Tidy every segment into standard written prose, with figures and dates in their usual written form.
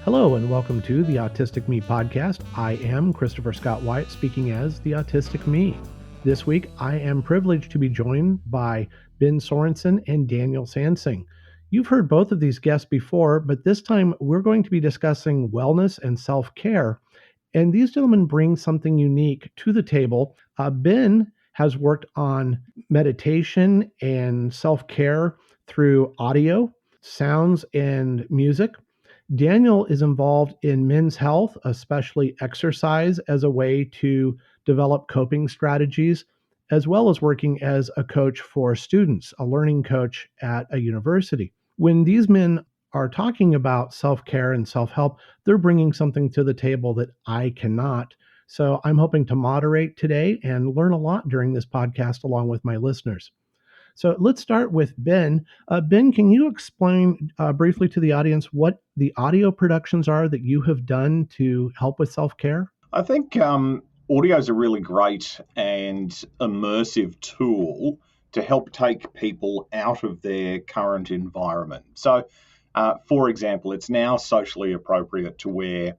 Hello and welcome to the Autistic Me podcast. I am Christopher Scott White, speaking as the Autistic Me. This week, I am privileged to be joined by Ben Sorensen and Daniel Sansing. You've heard both of these guests before, but this time we're going to be discussing wellness and self-care. And these gentlemen bring something unique to the table. Ben has worked on meditation and self-care through audio, sounds, and music. Daniel is involved in men's health, especially exercise, as a way to develop coping strategies, as well as working as a coach for students, a learning coach at a university. When these men are talking about self care and self help, they're bringing something to the table that I cannot. So I'm hoping to moderate today and learn a lot during this podcast along with my listeners. So let's start with Ben. Ben, can you explain briefly to the audience what the audio productions are that you have done to help with self-care? I think audio is a really great and immersive tool to help take people out of their current environment. So, for example, it's now socially appropriate to wear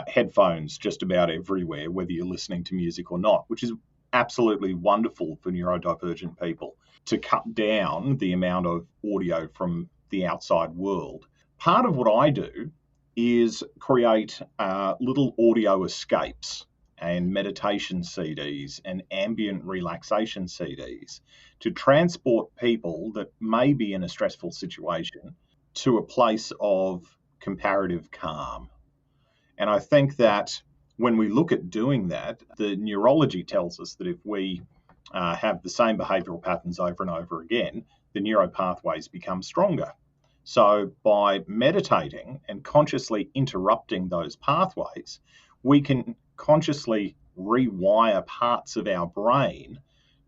headphones just about everywhere, whether you're listening to music or not, which is absolutely wonderful for neurodivergent people to cut down the amount of audio from the outside world. Part of what I do is create little audio escapes and meditation CDs and ambient relaxation CDs to transport people that may be in a stressful situation to a place of comparative calm. And I think that when we look at doing that, the neurology tells us that if we have the same behavioural patterns over and over again, the neuropathways become stronger. So by meditating and consciously interrupting those pathways, we can consciously rewire parts of our brain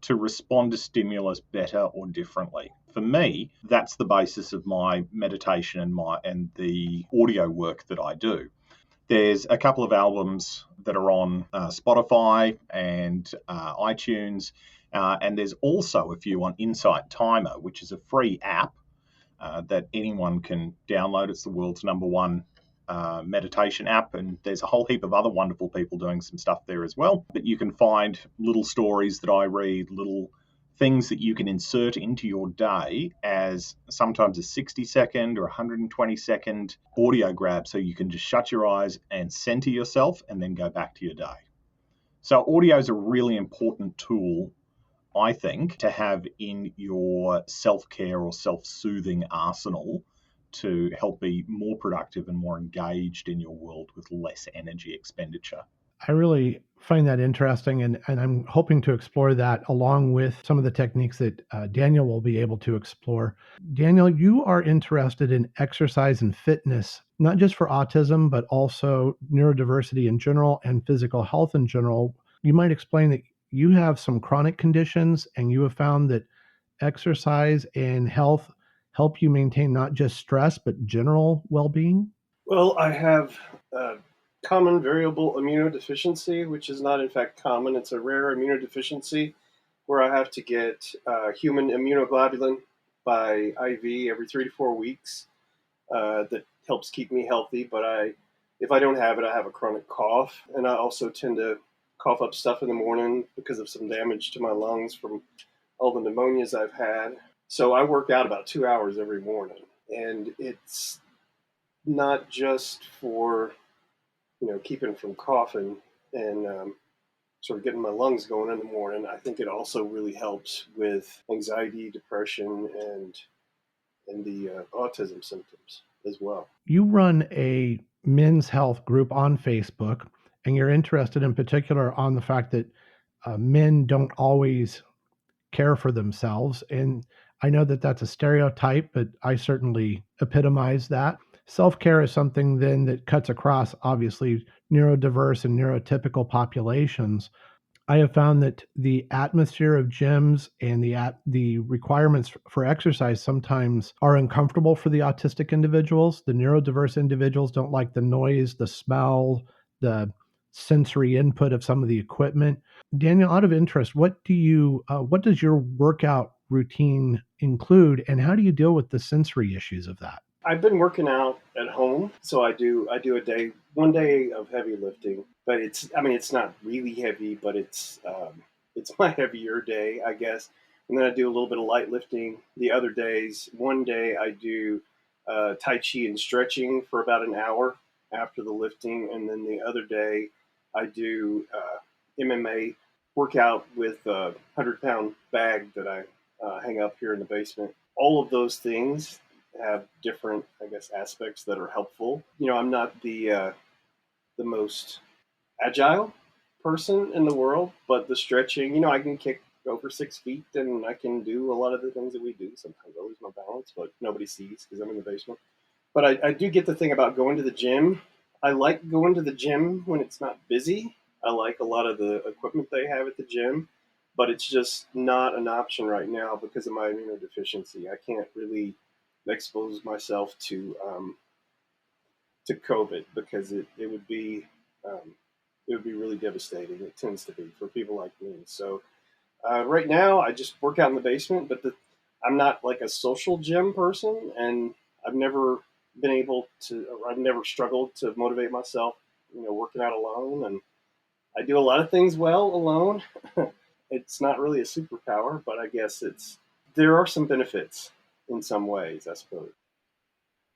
to respond to stimulus better or differently. For me, that's the basis of my meditation and the audio work that I do. There's a couple of albums that are on Spotify and iTunes, and there's also a few on Insight Timer, which is a free app that anyone can download. It's the world's #1 meditation app, and there's a whole heap of other wonderful people doing some stuff there as well. But you can find little stories that I read, little things that you can insert into your day as sometimes a 60-second or 120-second audio grab, so you can just shut your eyes and center yourself and then go back to your day. So audio is a really important tool, I think, to have in your self-care or self-soothing arsenal to help be more productive and more engaged in your world with less energy expenditure. I really find that interesting, and I'm hoping to explore that along with some of the techniques that Daniel will be able to explore. Daniel, you are interested in exercise and fitness, not just for autism, but also neurodiversity in general and physical health in general. You might explain that you have some chronic conditions, and you have found that exercise and health help you maintain not just stress, but general well-being? Well, I have common variable immunodeficiency, which is not in fact common. It's a rare immunodeficiency where I have to get human immunoglobulin by IV every 3 to 4 weeks. That helps keep me healthy, but if I don't have it, I have a chronic cough, and I also tend to cough up stuff in the morning because of some damage to my lungs from all the pneumonias I've had. So I work out about 2 hours every morning, and it's not just for keeping from coughing and sort of getting my lungs going in the morning. I think it also really helps with anxiety, depression, and the autism symptoms as well. You run a men's health group on Facebook, and you're interested in particular on the fact that men don't always care for themselves. And I know that that's a stereotype, but I certainly epitomize that. Self-care is something then that cuts across, obviously, neurodiverse and neurotypical populations. I have found that the atmosphere of gyms and the requirements for exercise sometimes are uncomfortable for the autistic individuals. The neurodiverse individuals don't like the noise, the smell, the sensory input of some of the equipment. Daniel, out of interest, what does your workout routine include, and how do you deal with the sensory issues of that? I've been working out at home. So I do one day of heavy lifting, but it's not really heavy, but it's my heavier day, I guess. And then I do a little bit of light lifting. The other days, one day I do Tai Chi and stretching for about an hour after the lifting, and then the other day I do MMA workout with a 100-pound bag that I hang up here in the basement. All of those things have different, I guess, aspects that are helpful. I'm not the most agile person in the world, but the stretching, I can kick over 6 feet and I can do a lot of the things that we do. Sometimes I lose my balance, but nobody sees because I'm in the basement. But I do get the thing about going to the gym. I like going to the gym when it's not busy. I like a lot of the equipment they have at the gym, but it's just not an option right now because of my immunodeficiency. I can't really expose myself to COVID because it would be really devastating. It tends to be for people like me. So right now, I just work out in the basement, but I'm not like a social gym person, and I've never I've never struggled to motivate myself, working out alone. And I do a lot of things well alone. It's not really a superpower, but I guess there are some benefits in some ways, I suppose.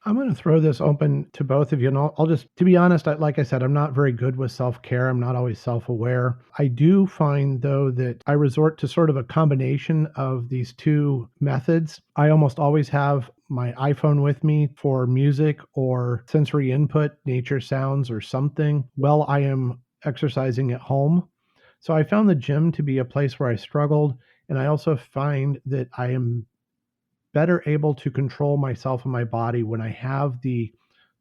I'm going to throw this open to both of you. And I'll just, to be honest, like I said, I'm not very good with self-care. I'm not always self-aware. I do find, though, that I resort to sort of a combination of these two methods. I almost always have my iPhone with me for music or sensory input, nature sounds or something, while I am exercising at home. So I found the gym to be a place where I struggled. And I also find that I am better able to control myself and my body when I have the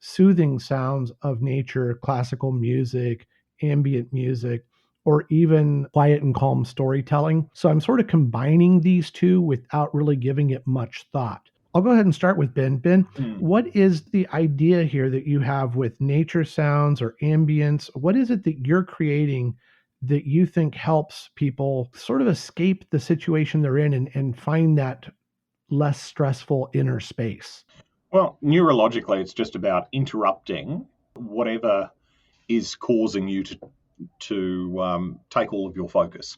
soothing sounds of nature, classical music, ambient music, or even quiet and calm storytelling. So I'm sort of combining these two without really giving it much thought. I'll go ahead and start with Ben. Ben, what is the idea here that you have with nature sounds or ambience? What is it that you're creating that you think helps people sort of escape the situation they're in and find that less stressful inner space? Well, neurologically, it's just about interrupting whatever is causing you to take all of your focus.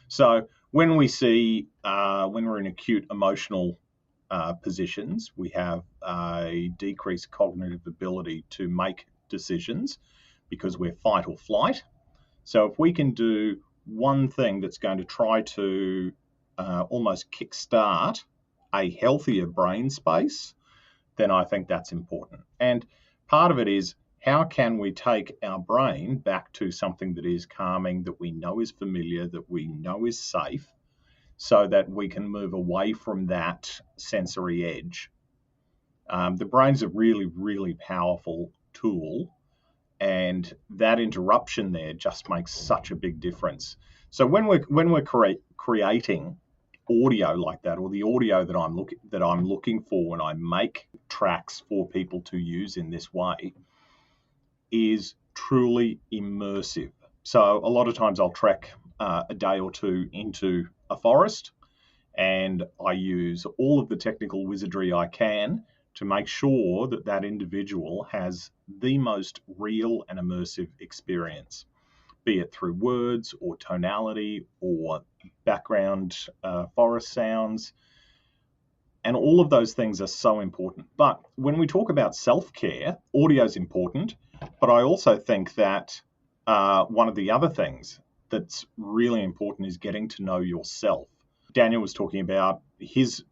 So when we see, when we're in acute emotional positions, we have a decreased cognitive ability to make decisions because we're fight or flight. So if we can do one thing that's going to try to almost kickstart a healthier brain space, then I think that's important. And part of it is, how can we take our brain back to something that is calming, that we know is familiar, that we know is safe, so that we can move away from that sensory edge. The brain's a really, really powerful tool, and that interruption there just makes such a big difference. So when we're creating audio like that, or the audio that I'm looking for when I make tracks for people to use in this way, is truly immersive. So a lot of times I'll trek a day or two into a forest, and I use all of the technical wizardry I can to make sure that that individual has the most real and immersive experience, be it through words or tonality or background forest sounds. And all of those things are so important. But when we talk about self-care, audio is important, but I also think that one of the other things that's really important is getting to know yourself. Daniel was talking about his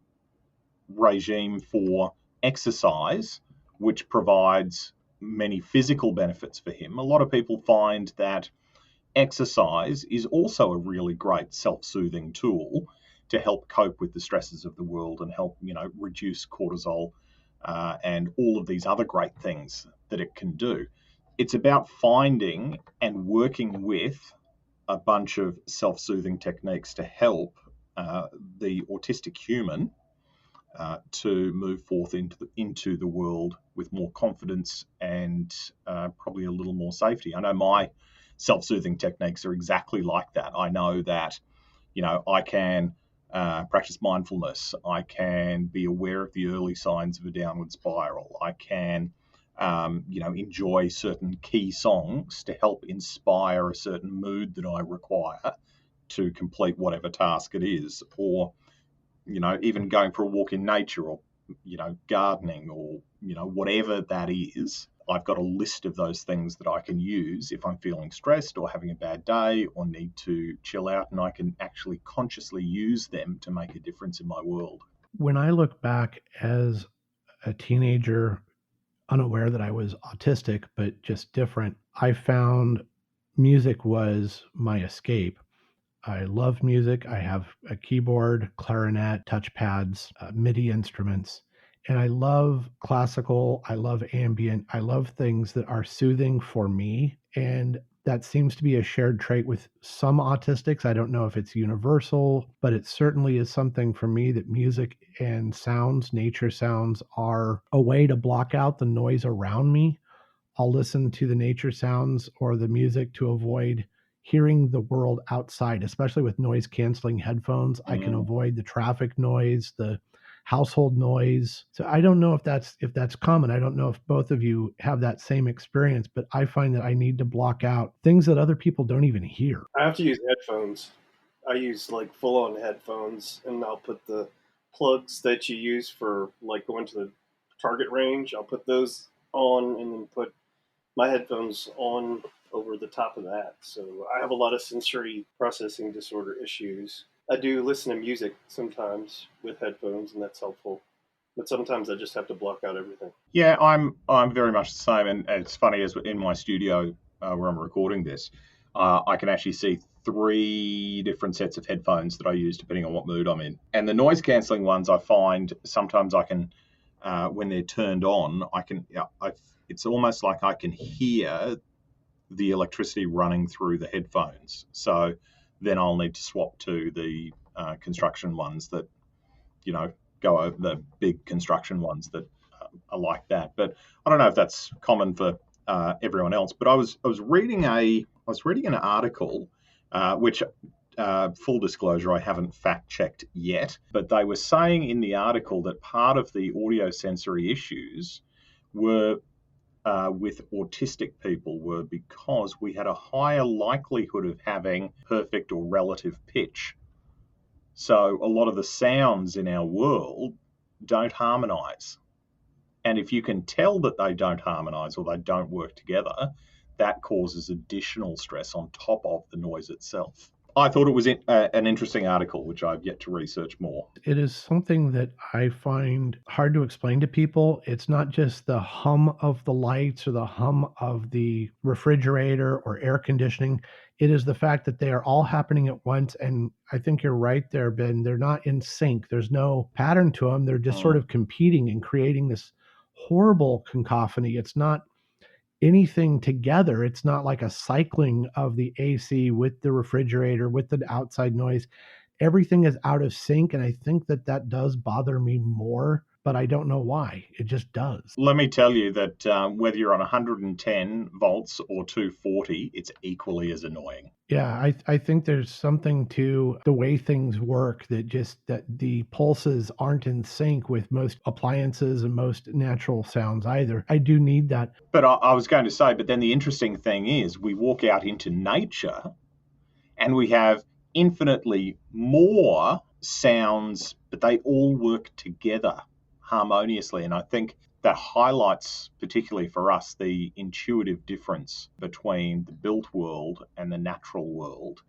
regime for exercise, which provides many physical benefits for him. A lot of people find that exercise is also a really great self-soothing tool to help cope with the stresses of the world and help, reduce cortisol and all of these other great things that it can do. It's about finding and working with a bunch of self-soothing techniques to help the autistic human to move forth into the world with more confidence and probably a little more safety. I know my self-soothing techniques are exactly like that. I know that, I can practice mindfulness. I can be aware of the early signs of a downward spiral. I can enjoy certain key songs to help inspire a certain mood that I require to complete whatever task it is, or, even going for a walk in nature, or, gardening, or, whatever that is. I've got a list of those things that I can use if I'm feeling stressed or having a bad day or need to chill out, and I can actually consciously use them to make a difference in my world. When I look back as a teenager, unaware that I was autistic, but just different, I found music was my escape. I love music. I have a keyboard, clarinet, touchpads, MIDI instruments, and I love classical. I love ambient. I love things that are soothing for me. And that seems to be a shared trait with some autistics. I don't know if it's universal, but it certainly is something for me that music and sounds, nature sounds, are a way to block out the noise around me. I'll listen to the nature sounds or the music to avoid hearing the world outside, especially with noise canceling headphones. I can avoid the traffic noise, the household noise. So I don't know if that's common. I don't know if both of you have that same experience, but I find that I need to block out things that other people don't even hear. I have to use headphones. I use like full on headphones, and I'll put the plugs that you use for like going to the target range. I'll put those on and then put my headphones on over the top of that. So I have a lot of sensory processing disorder issues. I do listen to music sometimes with headphones, and that's helpful. But sometimes I just have to block out everything. Yeah, I'm very much the same, and it's funny, as in my studio where I'm recording this, I can actually see 3 different sets of headphones that I use depending on what mood I'm in. And the noise cancelling ones, I find sometimes I can, when they're turned on, it's almost like I can hear the electricity running through the headphones. So then I'll need to swap to the construction ones that, go over, the big construction ones that are like that. But I don't know if that's common for everyone else. But I was reading an article, which, full disclosure, I haven't fact checked yet. But they were saying in the article that part of the audio sensory issues were with autistic people were because we had a higher likelihood of having perfect or relative pitch. So a lot of the sounds in our world don't harmonize. And if you can tell that they don't harmonize or they don't work together, that causes additional stress on top of the noise itself. I thought it was an interesting article, which I've yet to research more. It is something that I find hard to explain to people. It's not just the hum of the lights or the hum of the refrigerator or air conditioning. It is the fact that they are all happening at once. And I think you're right there, Ben. They're not in sync. There's no pattern to them. They're just sort of competing and creating this horrible cacophony. It's not anything together. It's not like a cycling of the AC with the refrigerator, with the outside noise. Everything is out of sync. And I think that does bother me more, but I don't know why. It just does. Let me tell you that whether you're on 110 volts or 240, it's equally as annoying. Yeah, I think there's something to the way things work that the pulses aren't in sync with most appliances and most natural sounds either. I do need that. But I was going to say, but then the interesting thing is we walk out into nature and we have infinitely more sounds, but they all work together harmoniously. And I think that highlights, particularly for us, the intuitive difference between the built world and the natural world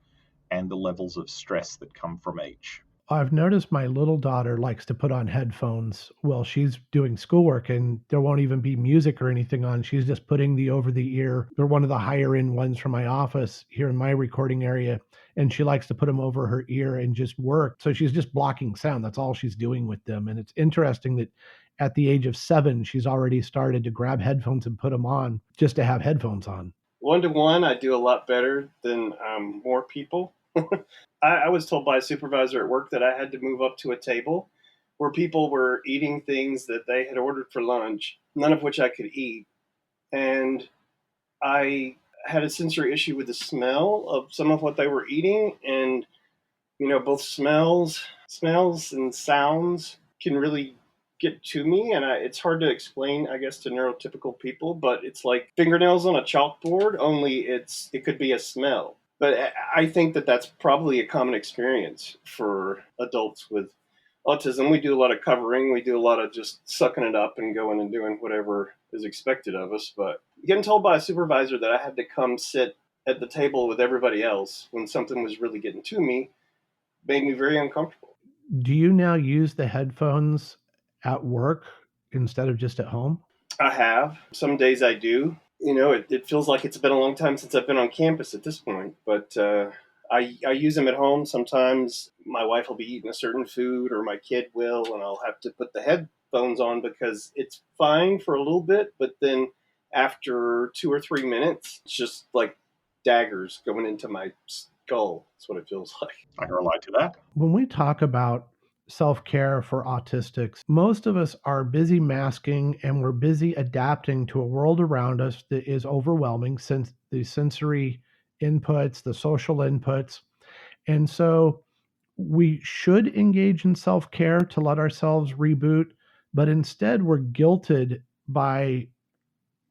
and the levels of stress that come from each. I've noticed my little daughter likes to put on headphones while she's doing schoolwork, and there won't even be music or anything on. She's just putting the over the ear. They're one of the higher end ones from my office here in my recording area. And she likes to put them over her ear and just work. So she's just blocking sound. That's all she's doing with them. And it's interesting that at the age of 7, she's already started to grab headphones and put them on just to have headphones on. 1-to-1, I do a lot better than more people. I was told by a supervisor at work that I had to move up to a table where people were eating things that they had ordered for lunch, none of which I could eat. And I had a sensory issue with the smell of some of what they were eating. And, both smells and sounds can really get to me, and it's hard to explain, I guess, to neurotypical people. But it's like fingernails on a chalkboard, only it could be a smell. But I think that that's probably a common experience for adults with autism. We do a lot of covering. We do a lot of just sucking it up and going and doing whatever is expected of us. But getting told by a supervisor that I had to come sit at the table with everybody else when something was really getting to me made me very uncomfortable. Do you now use the headphones at work instead of just at home? I have. Some days I do. It feels like it's been a long time since I've been on campus at this point, but I use them at home. Sometimes my wife will be eating a certain food or my kid will, and I'll have to put the headphones on because it's fine for a little bit, but then after 2 or 3 minutes, it's just like daggers going into my skull. That's what it feels like. I can relate to that. When we talk about self-care for autistics, most of us are busy masking and we're busy adapting to a world around us that is overwhelming, since the sensory inputs, the social inputs. And so we should engage in self-care to let ourselves reboot, but instead we're guilted by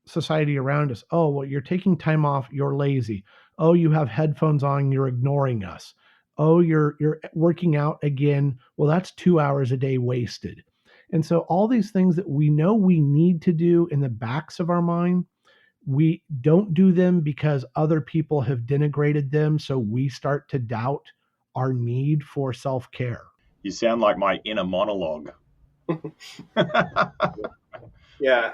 society around us. Oh, well, you're taking time off, you're lazy. Oh, you have headphones on, you're ignoring us. Oh, you're working out again. Well, that's 2 hours a day wasted. And so all these things that we know we need to do in the backs of our mind, we don't do them because other people have denigrated them. So we start to doubt our need for self-care. You sound like my inner monologue. Yeah.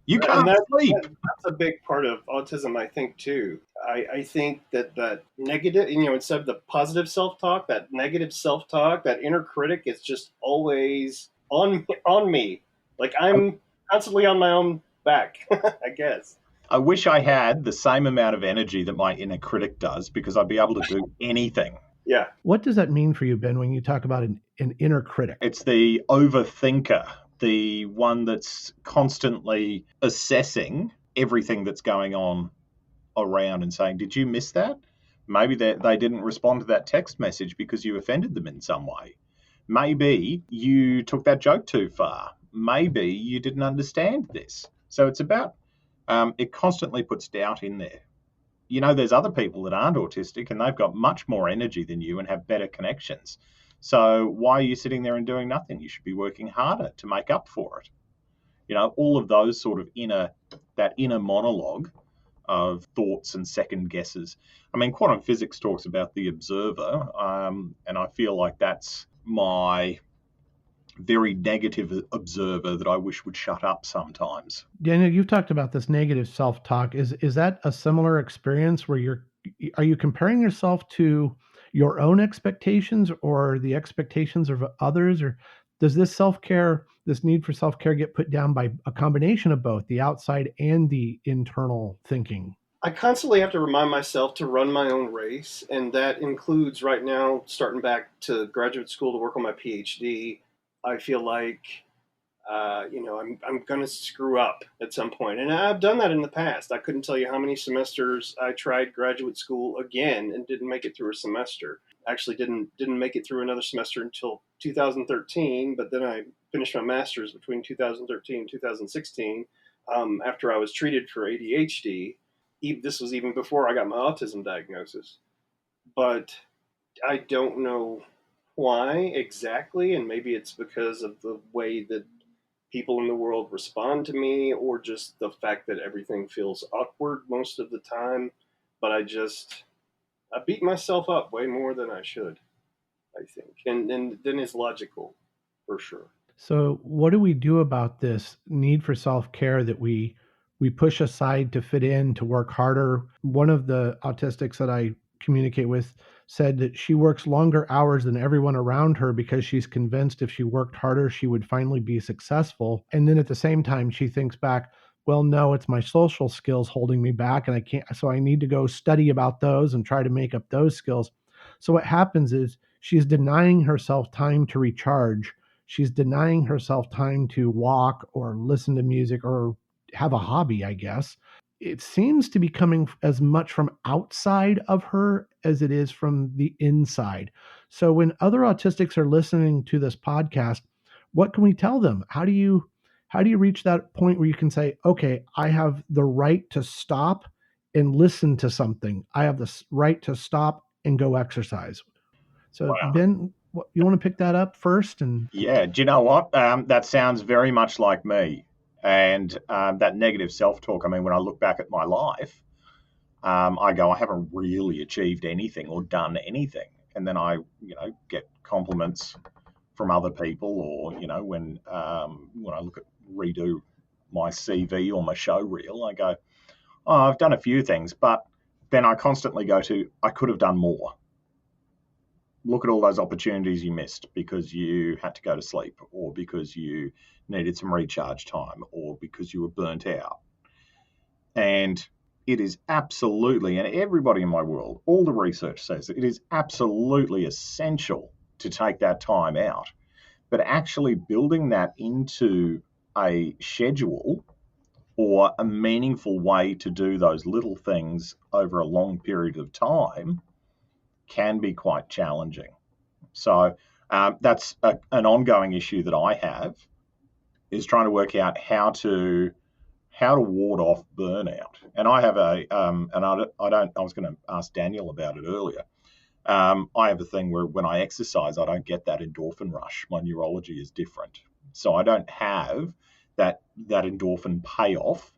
You can't sleep. That's a big part of autism, I think, too. I think that negative, instead of the positive self-talk, that negative self-talk, that inner critic is just always on me. Like I'm constantly on my own back, I guess. I wish I had the same amount of energy that my inner critic does, because I'd be able to do anything. Yeah. What does that mean for you, Ben, when you talk about an inner critic? It's the overthinker, the one that's constantly assessing everything that's going on around and saying, did you miss that? Maybe they didn't respond to that text message because you offended them in some way. Maybe you took that joke too far. Maybe you didn't understand this. So it's about, it constantly puts doubt in there. There's other people that aren't autistic and they've got much more energy than you and have better connections. So why are you sitting there and doing nothing? You should be working harder to make up for it. All of those sort of that inner monologue of thoughts and second guesses. I mean, quantum physics talks about the observer, and I feel like that's my very negative observer that I wish would shut up sometimes. Daniel, you've talked about this negative self-talk. Is that a similar experience where are you comparing yourself to your own expectations or the expectations of others, or does this need for self-care get put down by a combination of both the outside and the internal thinking? I constantly have to remind myself to run my own race, and that includes right now starting back to graduate school to work on my PhD. I feel like, I'm going to screw up at some point. And I've done that in the past. I couldn't tell you how many semesters I tried graduate school again and didn't make it through a semester. Actually didn't make it through another semester until 2013, but then I finished my master's between 2013 and 2016 after I was treated for ADHD. This was even before I got my autism diagnosis. But I don't know why exactly, and maybe it's because of the way that people in the world respond to me, or just the fact that everything feels awkward most of the time. But I beat myself up way more than I should, I think, and then is logical, for sure. So what do we do about this need for self-care that we push aside to fit in, to work harder? One of the autistics that I communicate with said that she works longer hours than everyone around her because she's convinced if she worked harder, she would finally be successful. And then at the same time, she thinks back, well, no, it's my social skills holding me back, and so I need to go study about those and try to make up those skills. So what happens is she's denying herself time to recharge. She's denying herself time to walk or listen to music or have a hobby, I guess. It seems to be coming as much from outside of her as it is from the inside. So when other autistics are listening to this podcast, what can we tell them? How do you reach that point where you can say, okay, I have the right to stop and listen to something. I have the right to stop and go exercise. So Wow. Ben, you want to pick that up first? And Yeah. Do you know what? That sounds very much like me. And that negative self talk. I mean, when I look back at my life, I go, I haven't really achieved anything or done anything. And then I, get compliments from other people, or when I look at redo my CV or my show reel, I go, oh, I've done a few things, but then I constantly go to, I could have done more. Look at all those opportunities you missed because you had to go to sleep, or because you needed some recharge time, or because you were burnt out. And it is absolutely, and everybody in my world, all the research says it is absolutely essential to take that time out. But actually building that into a schedule or a meaningful way to do those little things over a long period of time can be quite challenging. So that's an ongoing issue that I have, is trying to work out how to ward off burnout. And I have I was going to ask Daniel about it earlier. I have a thing where when I exercise, I don't get that endorphin rush. My neurology is different. So I don't have that endorphin payoff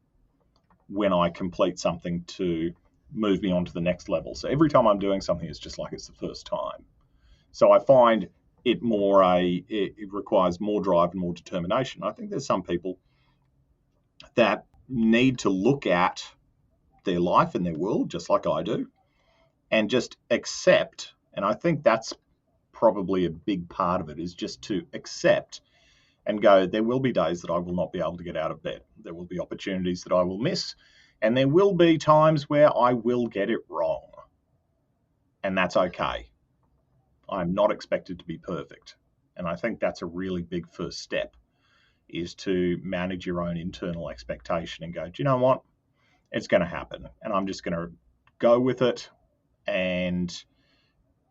when I complete something to move me on to the next level. So every time I'm doing something, it's just like it's the first time. So I find it requires more drive and more determination. I think there's some people that need to look at their life and their world just like I do, and just accept. And I think that's probably a big part of it, is just to accept and go, there will be days that I will not be able to get out of bed. There will be opportunities that I will miss. And there will be times where I will get it wrong. And that's okay. I'm not expected to be perfect. And I think that's a really big first step, is to manage your own internal expectation and go, do you know what? It's going to happen. And I'm just going to go with it and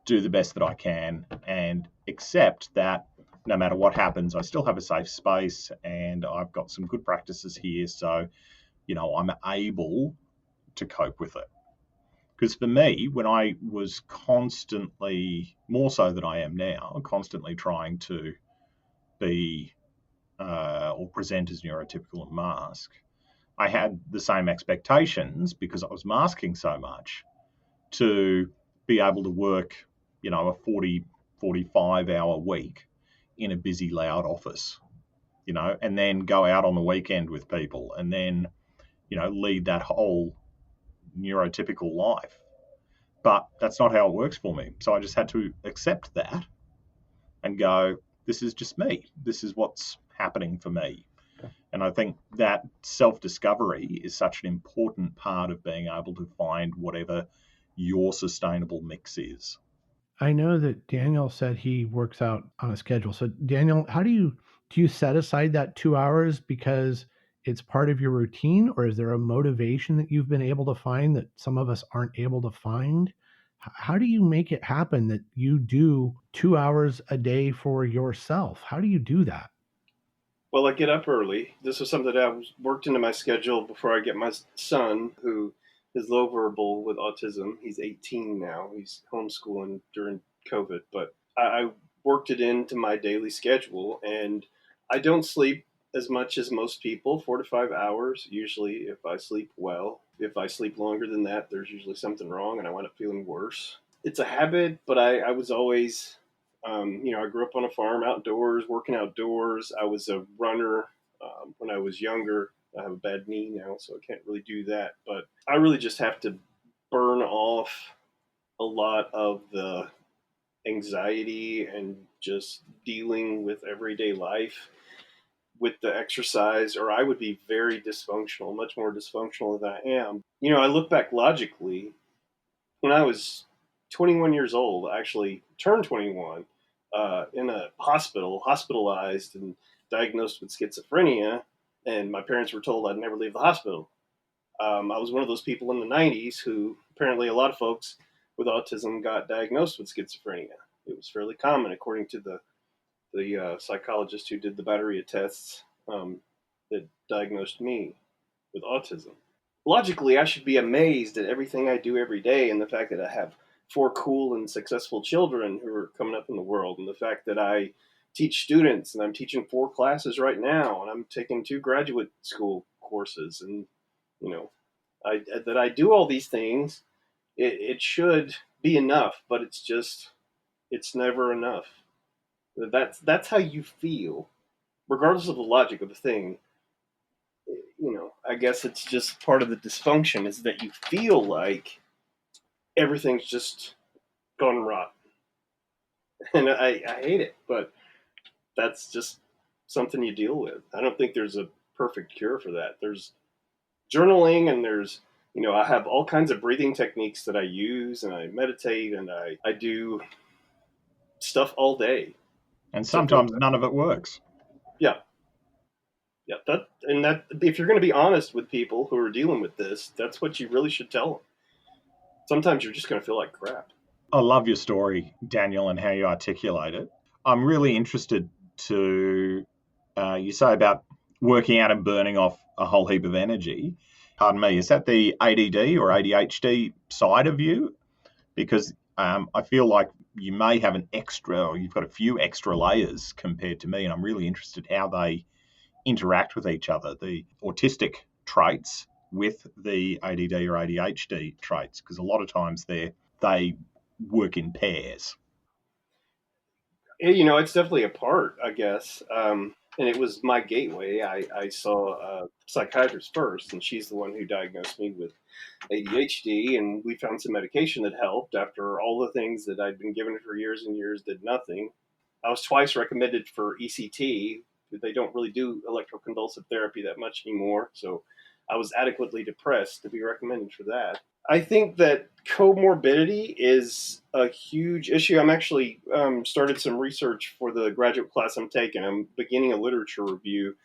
do the best that I can, and accept that no matter what happens, I still have a safe space and I've got some good practices here. So, I'm able to cope with it. Because for me, when I was constantly, more so than I am now, constantly trying to be or present as neurotypical and mask, I had the same expectations, because I was masking so much, to be able to work, a 40, 45-hour week in a busy, loud office, and then go out on the weekend with people, and then, lead that whole neurotypical life. But that's not how it works for me. So I just had to accept that and go, this is just me. This is what's happening for me. And I think that self-discovery is such an important part of being able to find whatever your sustainable mix is. I know that Daniel said he works out on a schedule. So Daniel, how do you set aside that 2 hours because it's part of your routine, or is there a motivation that you've been able to find that some of us aren't able to find? How do you make it happen that you do 2 hours a day for yourself? How do you do that? Well, I get up early. This was something that I was worked into my schedule before I get my son, who is low verbal with autism. He's 18 now. He's homeschooling during COVID, but I worked it into my daily schedule, and I don't sleep as much as most people, 4 to 5 hours. Usually, if I sleep well, if I sleep longer than that, there's usually something wrong, and I wind up feeling worse. It's a habit, but I was always I grew up on a farm outdoors, working outdoors. I was a runner when I was younger. I have a bad knee now, so I can't really do that. But I really just have to burn off a lot of the anxiety and just dealing with everyday life with the exercise, or I would be very dysfunctional, much more dysfunctional than I am. I look back logically. When I was 21 years old, I actually turned 21 in a hospital, hospitalized and diagnosed with schizophrenia. And my parents were told I'd never leave the hospital. I was one of those people in the 90s who apparently a lot of folks with autism got diagnosed with schizophrenia. It was fairly common, according to the the psychologist who did the battery of tests that diagnosed me with autism. Logically, I should be amazed at everything I do every day and the fact that I have four cool and successful children who are coming up in the world, and the fact that I teach students and I'm teaching four classes right now and I'm taking two graduate school courses, and you know, that I do all these things. It should be enough, but it's never enough. That's how you feel, regardless of the logic of the thing. I guess it's just part of the dysfunction is that you feel like everything's just gone rotten, and I hate it, but that's just something you deal with. I don't think there's a perfect cure for that. There's journaling, and I have all kinds of breathing techniques that I use, and I meditate, and I do stuff all day. And sometimes none of it works. Yeah. Yeah, that if you're going to be honest with people who are dealing with this, that's what you really should tell them. Sometimes you're just going to feel like crap. I love your story, Daniel, and how you articulate it. I'm really interested to, you say about working out and burning off a whole heap of energy. Pardon me, is that the ADD or ADHD side of you? Because I feel like you may have an extra, or you've got a few extra layers compared to me, and I'm really interested how they interact with each other, the autistic traits with the ADD or ADHD traits, because a lot of times they work in pairs. It's definitely a part, I guess. And it was my gateway. I saw a psychiatrist first, and she's the one who diagnosed me with ADHD. And we found some medication that helped after all the things that I'd been given for years and years did nothing. I was twice recommended for ECT. They don't really do electroconvulsive therapy that much anymore. So I was adequately depressed to be recommended for that. I think that comorbidity is a huge issue. I'm actually started some research for the graduate class I'm taking. I'm beginning a literature review,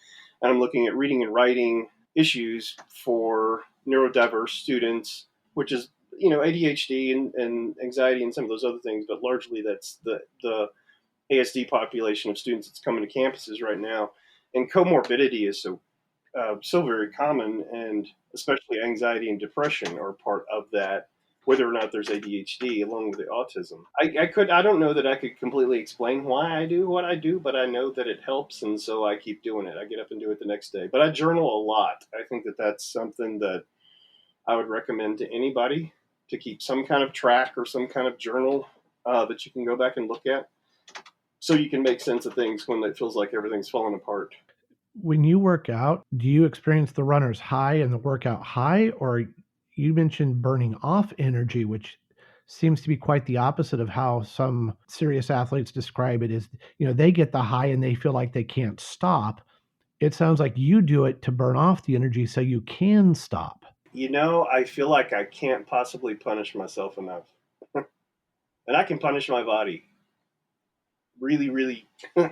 and I'm looking at reading and writing issues for neurodiverse students, which is ADHD and anxiety and some of those other things, but largely that's the ASD population of students that's coming to campuses right now. And comorbidity is so very common, and especially anxiety and depression are part of that, whether or not there's ADHD along with the autism. I don't know that I could completely explain why I do what I do, but I know that it helps, and so I keep doing it. I get up and do it the next day. But I journal a lot. I think that that's something that I would recommend to anybody, to keep some kind of track or some kind of journal that you can go back and look at, so you can make sense of things when it feels like everything's falling apart. When you work out, do you experience the runner's high and the workout high, or you mentioned burning off energy, which seems to be quite the opposite of how some serious athletes describe it? Is, they get the high and they feel like they can't stop. It sounds like you do it to burn off the energy so you can stop. I feel like I can't possibly punish myself enough. And I can punish my body really, really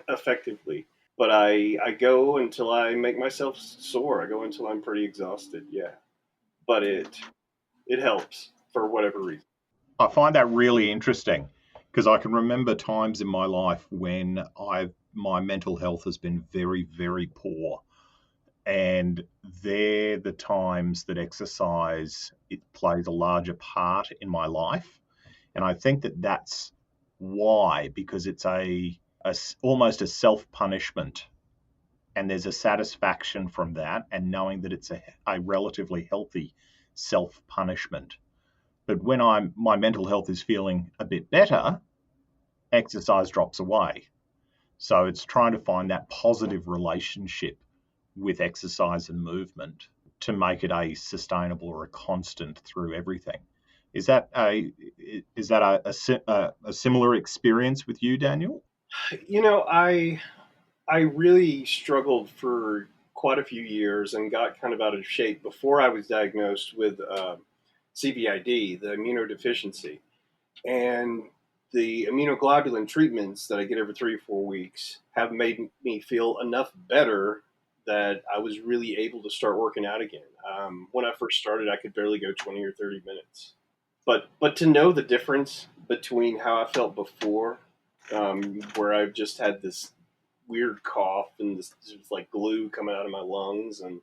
effectively. But I go until I make myself sore. I go until I'm pretty exhausted, yeah. But it helps for whatever reason. I find that really interesting because I can remember times in my life when my mental health has been very, very poor. And they're the times that exercise, it plays a larger part in my life. And I think that that's why, because it's almost a self-punishment. And there's a satisfaction from that, and knowing that it's a relatively healthy self-punishment. But when my mental health is feeling a bit better, exercise drops away. So it's trying to find that positive relationship with exercise and movement to make it a sustainable or a constant through everything. Is that a similar experience with you, Daniel? I really struggled for quite a few years and got kind of out of shape before I was diagnosed with CVID, the immunodeficiency. And the immunoglobulin treatments that I get every 3 or 4 weeks have made me feel enough better that I was really able to start working out again. When I first started, I could barely go 20 or 30 minutes. But to know the difference between how I felt before, where I've just had this weird cough and this like glue coming out of my lungs, and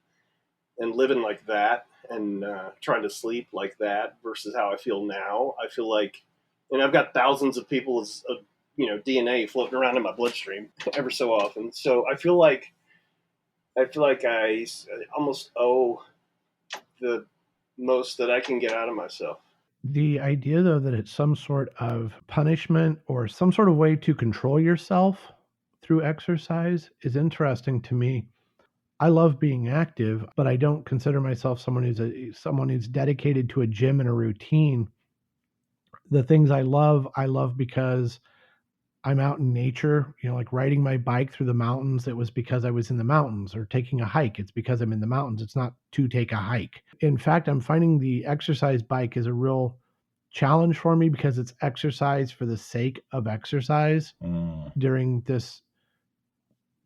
living like that, and trying to sleep like that versus how I feel now. I feel like, and I've got thousands of people's DNA floating around in my bloodstream ever so often. So I almost owe the most that I can get out of myself. The idea, though, that it's some sort of punishment or some sort of way to control yourself through exercise is interesting to me. I love being active, but I don't consider myself someone who's dedicated to a gym and a routine. The things I love because I'm out in nature, like riding my bike through the mountains. It was because I was in the mountains, or taking a hike. It's because I'm in the mountains. It's not to take a hike. In fact, I'm finding the exercise bike is a real challenge for me because it's exercise for the sake of exercise during this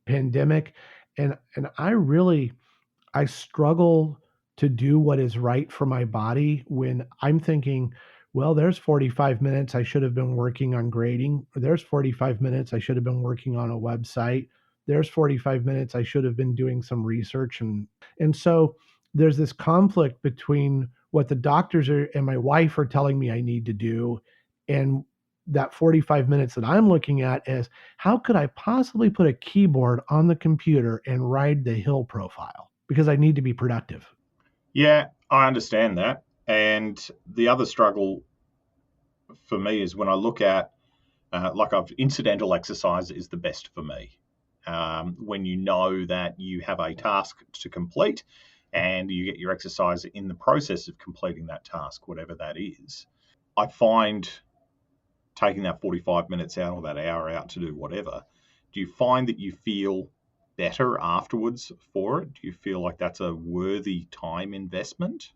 pandemic. And I struggle to do what is right for my body when I'm thinking, well, there's 45 minutes I should have been working on grading. Or there's 45 minutes I should have been working on a website. There's 45 minutes I should have been doing some research. And so there's this conflict between what the doctors and my wife are telling me I need to do, and that 45 minutes that I'm looking at is, how could I possibly put a keyboard on the computer and ride the hill profile? Because I need to be productive. Yeah, I understand that. And the other struggle for me is when I look at, incidental exercise is the best for me. When you know that you have a task to complete and you get your exercise in the process of completing that task, whatever that is. I find taking that 45 minutes out or that hour out to do whatever, do you find that you feel better afterwards for it? Do you feel like that's a worthy time investment?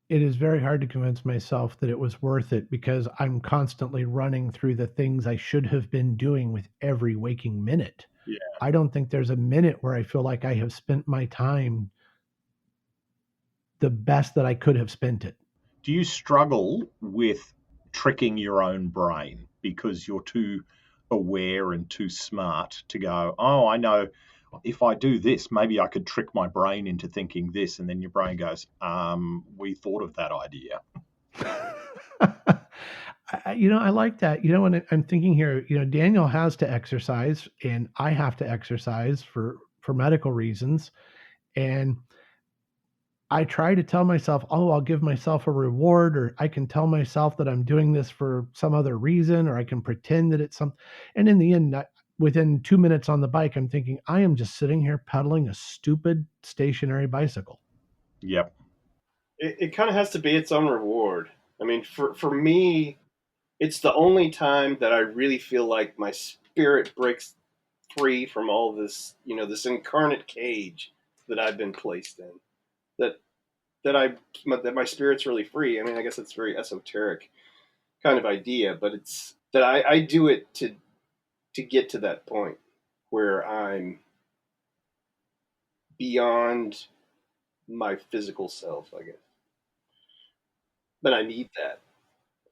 It is very hard to convince myself that it was worth it because I'm constantly running through the things I should have been doing with every waking minute. Yeah. I don't think there's a minute where I feel like I have spent my time the best that I could have spent it. Do you struggle with tricking your own brain because you're too aware and too smart to go, oh, I know if I do this, maybe I could trick my brain into thinking this, and then your brain goes, we thought of that idea. I like that. When I'm thinking here, Daniel has to exercise and I have to exercise for medical reasons. And I try to tell myself, oh, I'll give myself a reward, or I can tell myself that I'm doing this for some other reason, or I can pretend that it's some. And in the end, within 2 minutes on the bike, I'm thinking, I am just sitting here pedaling a stupid stationary bicycle. Yep. It kind of has to be its own reward. I mean, for me, it's the only time that I really feel like my spirit breaks free from all this, this incarnate cage that I've been placed in. That that my spirit's really free. I mean, I guess it's a very esoteric kind of idea, but it's that I do it to get to that point where I'm beyond my physical self, I guess. But I need that.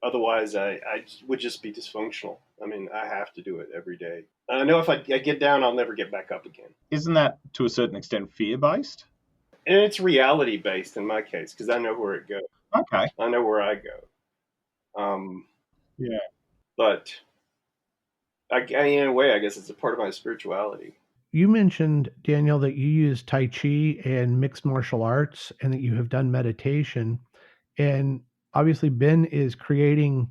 Otherwise, I would just be dysfunctional. I mean, I have to do it every day. And I know if I get down, I'll never get back up again. Isn't that to a certain extent fear-based? And it's reality-based in my case because I know where it goes. Okay. I know where I go. Yeah. But in a way, I guess it's a part of my spirituality. You mentioned, Daniel, that you use Tai Chi and mixed martial arts and that you have done meditation. And obviously, Ben is creating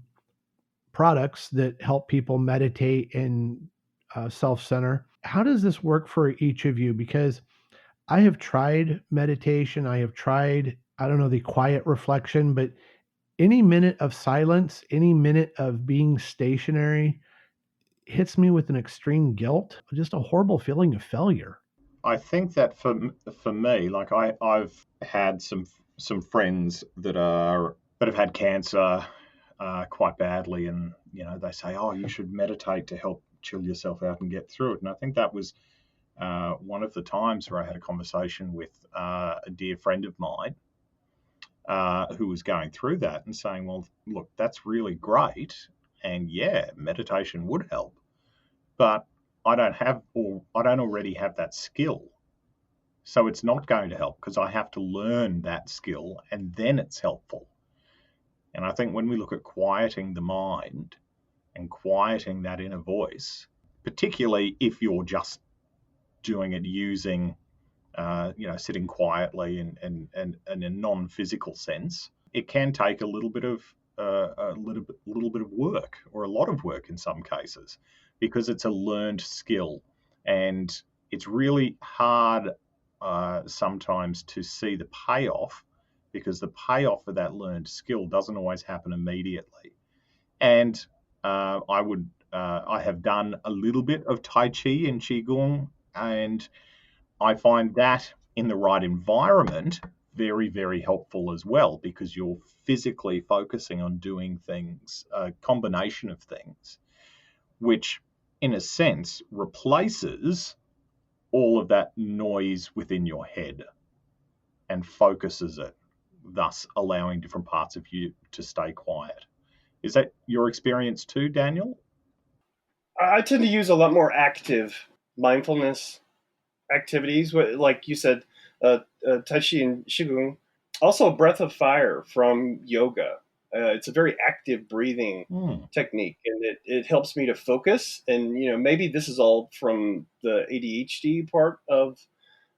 products that help people meditate and self-center. How does this work for each of you? Because I have tried meditation. I have tried, I don't know, the quiet reflection, but any minute of silence, any minute of being stationary hits me with an extreme guilt, just a horrible feeling of failure. I think that for me, like I've had some friends that have had cancer quite badly, and they say, oh, you should meditate to help chill yourself out and get through it. And I think that was one of the times where I had a conversation with a dear friend of mine who was going through that and saying, well, look, that's really great, and yeah, meditation would help, but I don't already have that skill. So it's not going to help because I have to learn that skill and then it's helpful. And I think when we look at quieting the mind and quieting that inner voice, particularly if you're just doing it using, sitting quietly and in a non-physical sense, it can take a little bit of work, or a lot of work in some cases, because it's a learned skill, and it's really hard sometimes to see the payoff, because the payoff for that learned skill doesn't always happen immediately. And I have done a little bit of Tai Chi and Qigong, and I find that in the right environment very, very helpful as well, because you're physically focusing on doing things, a combination of things, which in a sense replaces all of that noise within your head and focuses it, thus allowing different parts of you to stay quiet. Is that your experience too, Daniel? I tend to use a lot more active mindfulness activities, like you said, Tai Chi and Qigong. Also, breath of fire from yoga. It's a very active breathing technique, and it helps me to focus. And maybe this is all from the ADHD part of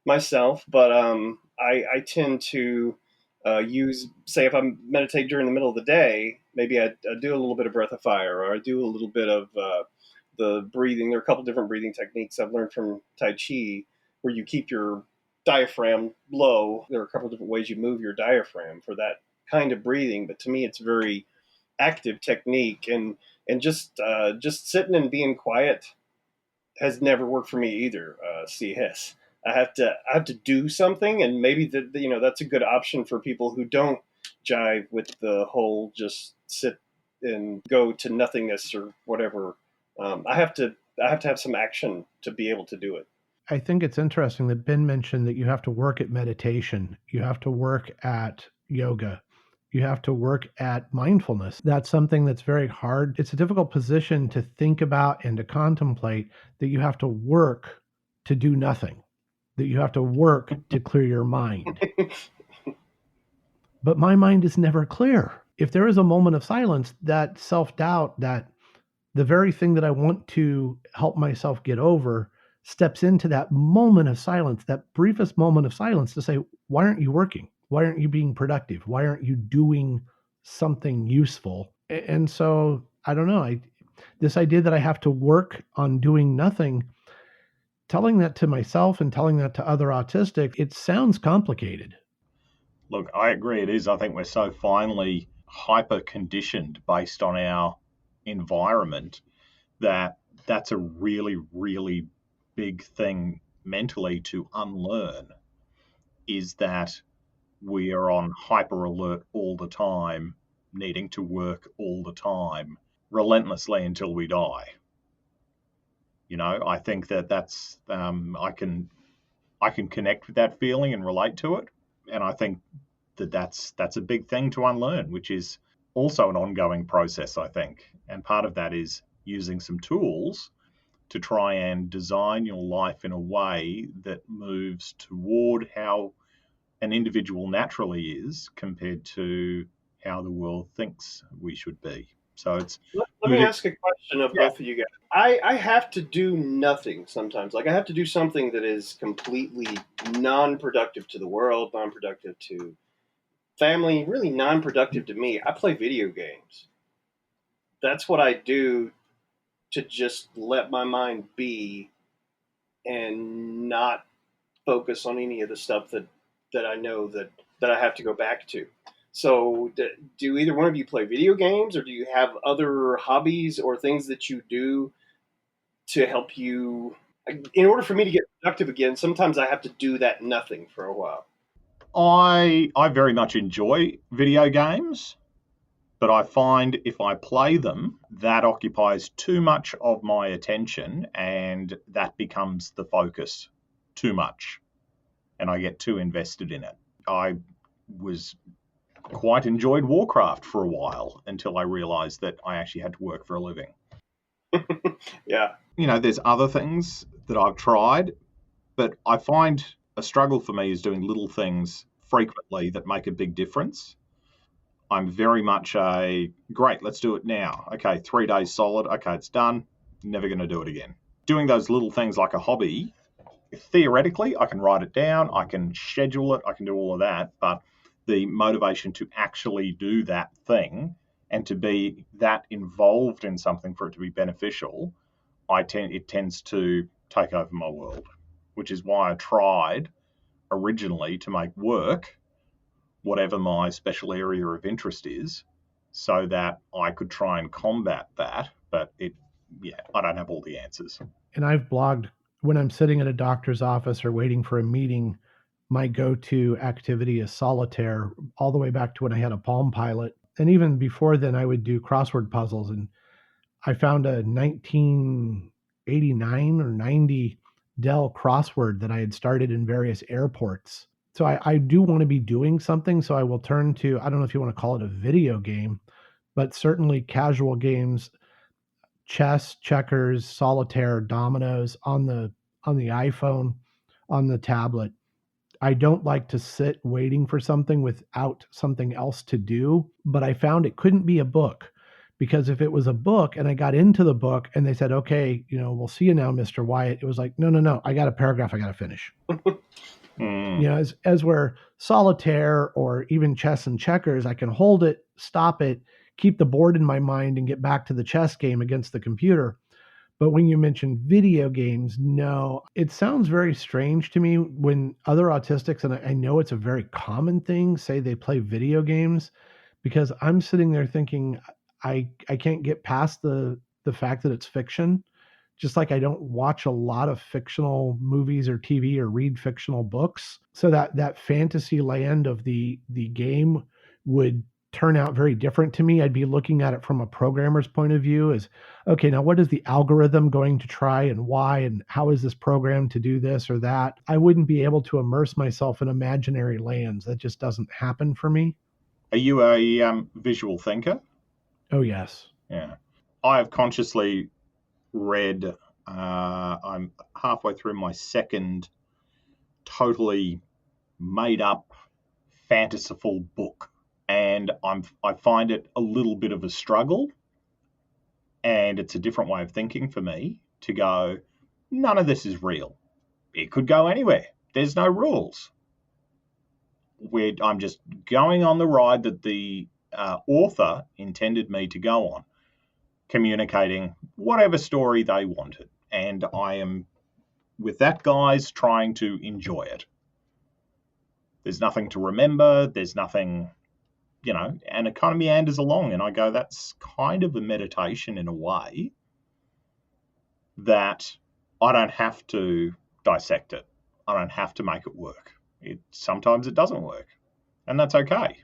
myself, but I tend to use, say, if I meditate during the middle of the day, maybe I do a little bit of breath of fire, or I do a little bit of the breathing. There are a couple different breathing techniques I've learned from Tai Chi, where you keep your diaphragm low. There are a couple different ways you move your diaphragm for that kind of breathing, but to me, it's a very active technique, and just sitting and being quiet has never worked for me either. CS. I have to do something, and maybe that's a good option for people who don't jive with the whole just sit and go to nothingness or whatever. I have to have some action to be able to do it. I think it's interesting that Ben mentioned that you have to work at meditation, you have to work at yoga, you have to work at mindfulness. That's something that's very hard. It's a difficult position to think about and to contemplate, that you have to work to do nothing, that you have to work to clear your mind. But my mind is never clear. If there is a moment of silence, that self-doubt, that the very thing that I want to help myself get over, steps into that moment of silence, that briefest moment of silence, to say, why aren't you working? Why aren't you being productive? Why aren't you doing something useful? And so I don't know. This idea that I have to work on doing nothing, telling that to myself and telling that to other autistics, it sounds complicated. Look, I agree it is. I think we're so finely hyper conditioned based on our environment that that's a really, really big thing mentally to unlearn, is that we are on hyper alert all the time, needing to work all the time, relentlessly until we die. I think that's I can connect with that feeling and relate to it, and I think that's a big thing to unlearn, which is also an ongoing process, I think. And part of that is using some tools to try and design your life in a way that moves toward how an individual naturally is compared to how the world thinks we should be. So it's Let me ask a question of both of you guys. I have to do nothing sometimes. Like, I have to do something that is completely non-productive to the world, non-productive to family, really non-productive to me. I play video games. That's what I do to just let my mind be and not focus on any of the stuff that I know that I have to go back to. So, do either one of you play video games, or do you have other hobbies or things that you do to help you? In order for me to get productive again, sometimes I have to do that nothing for a while. I very much enjoy video games, but I find if I play them, that occupies too much of my attention, and that becomes the focus too much, and I get too invested in it. I was quite enjoyed Warcraft for a while until I realized that I actually had to work for a living. Yeah. There's other things that I've tried, but I find a struggle for me is doing little things frequently that make a big difference. I'm very much great, let's do it now. Okay, 3 days solid. Okay, it's done. Never going to do it again. Doing those little things like a hobby, theoretically, I can write it down, I can schedule it, I can do all of that, but the motivation to actually do that thing and to be that involved in something for it to be beneficial, it tends to take over my world, which is why I tried originally to make work whatever my special area of interest is, so that I could try and combat that. But I don't have all the answers. And I've blogged when I'm sitting at a doctor's office or waiting for a meeting. My go-to activity is solitaire, all the way back to when I had a Palm Pilot. And even before then, I would do crossword puzzles. And I found a 1989 or 90 Dell crossword that I had started in various airports. So I do want to be doing something. So I will turn to, I don't know if you want to call it a video game, but certainly casual games, chess, checkers, solitaire, dominoes on the iPhone, on the tablet. I don't like to sit waiting for something without something else to do, but I found it couldn't be a book, because if it was a book and I got into the book and they said, "Okay, we'll see you now, Mr. Wyatt," it was like, "No, no, no. I got a paragraph I got to finish." As where solitaire or even chess and checkers, I can hold it, stop it, keep the board in my mind and get back to the chess game against the computer. But when you mention video games, no, it sounds very strange to me when other autistics, and I know it's a very common thing, say they play video games, because I'm sitting there thinking I can't get past the fact that it's fiction. Just like I don't watch a lot of fictional movies or TV or read fictional books. So that fantasy land of the game would turn out very different to me. I'd be looking at it from a programmer's point of view as, okay, now what is the algorithm going to try and why, and how is this programmed to do this or that? I wouldn't be able to immerse myself in imaginary lands. That just doesn't happen for me. Are you a visual thinker? Oh, yes. Yeah. I have consciously read, I'm halfway through my second totally made up fanciful book, and I find it a little bit of a struggle, and it's a different way of thinking for me to go, none of this is real. It could go anywhere. There's no rules. I'm just going on the ride that the author intended me to go on, communicating whatever story they wanted. And I am, with that, guys, trying to enjoy it. There's nothing to remember. There's nothing, and it kind of meanders along. And I go, that's kind of a meditation in a way, that I don't have to dissect it. I don't have to make it work. Sometimes it doesn't work, and that's okay.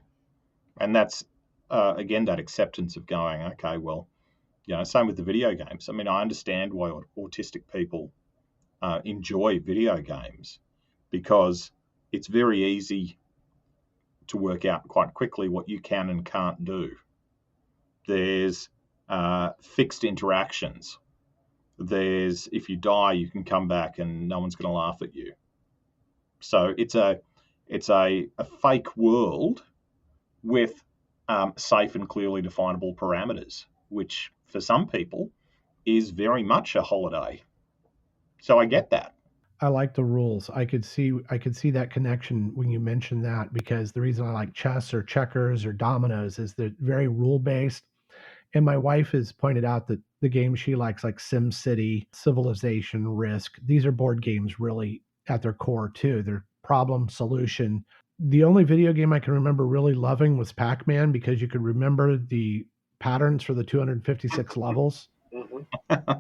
And that's, again, that acceptance of going, okay, well, same with the video games. I mean, I understand why autistic people enjoy video games, because it's very easy to work out quite quickly what you can and can't do. There's fixed interactions. There's, if you die, you can come back and no one's going to laugh at you. So it's a fake world with safe and clearly definable parameters, which for some people is very much a holiday. So I get that. I like the rules. I could see that connection when you mentioned that, because the reason I like chess or checkers or dominoes is they're very rule based. And my wife has pointed out that the games she likes, like Sim City, Civilization, Risk, these are board games really at their core too. They're problem solution. The only video game I can remember really loving was Pac-Man, because you could remember the patterns for the 256 levels. Mm-hmm.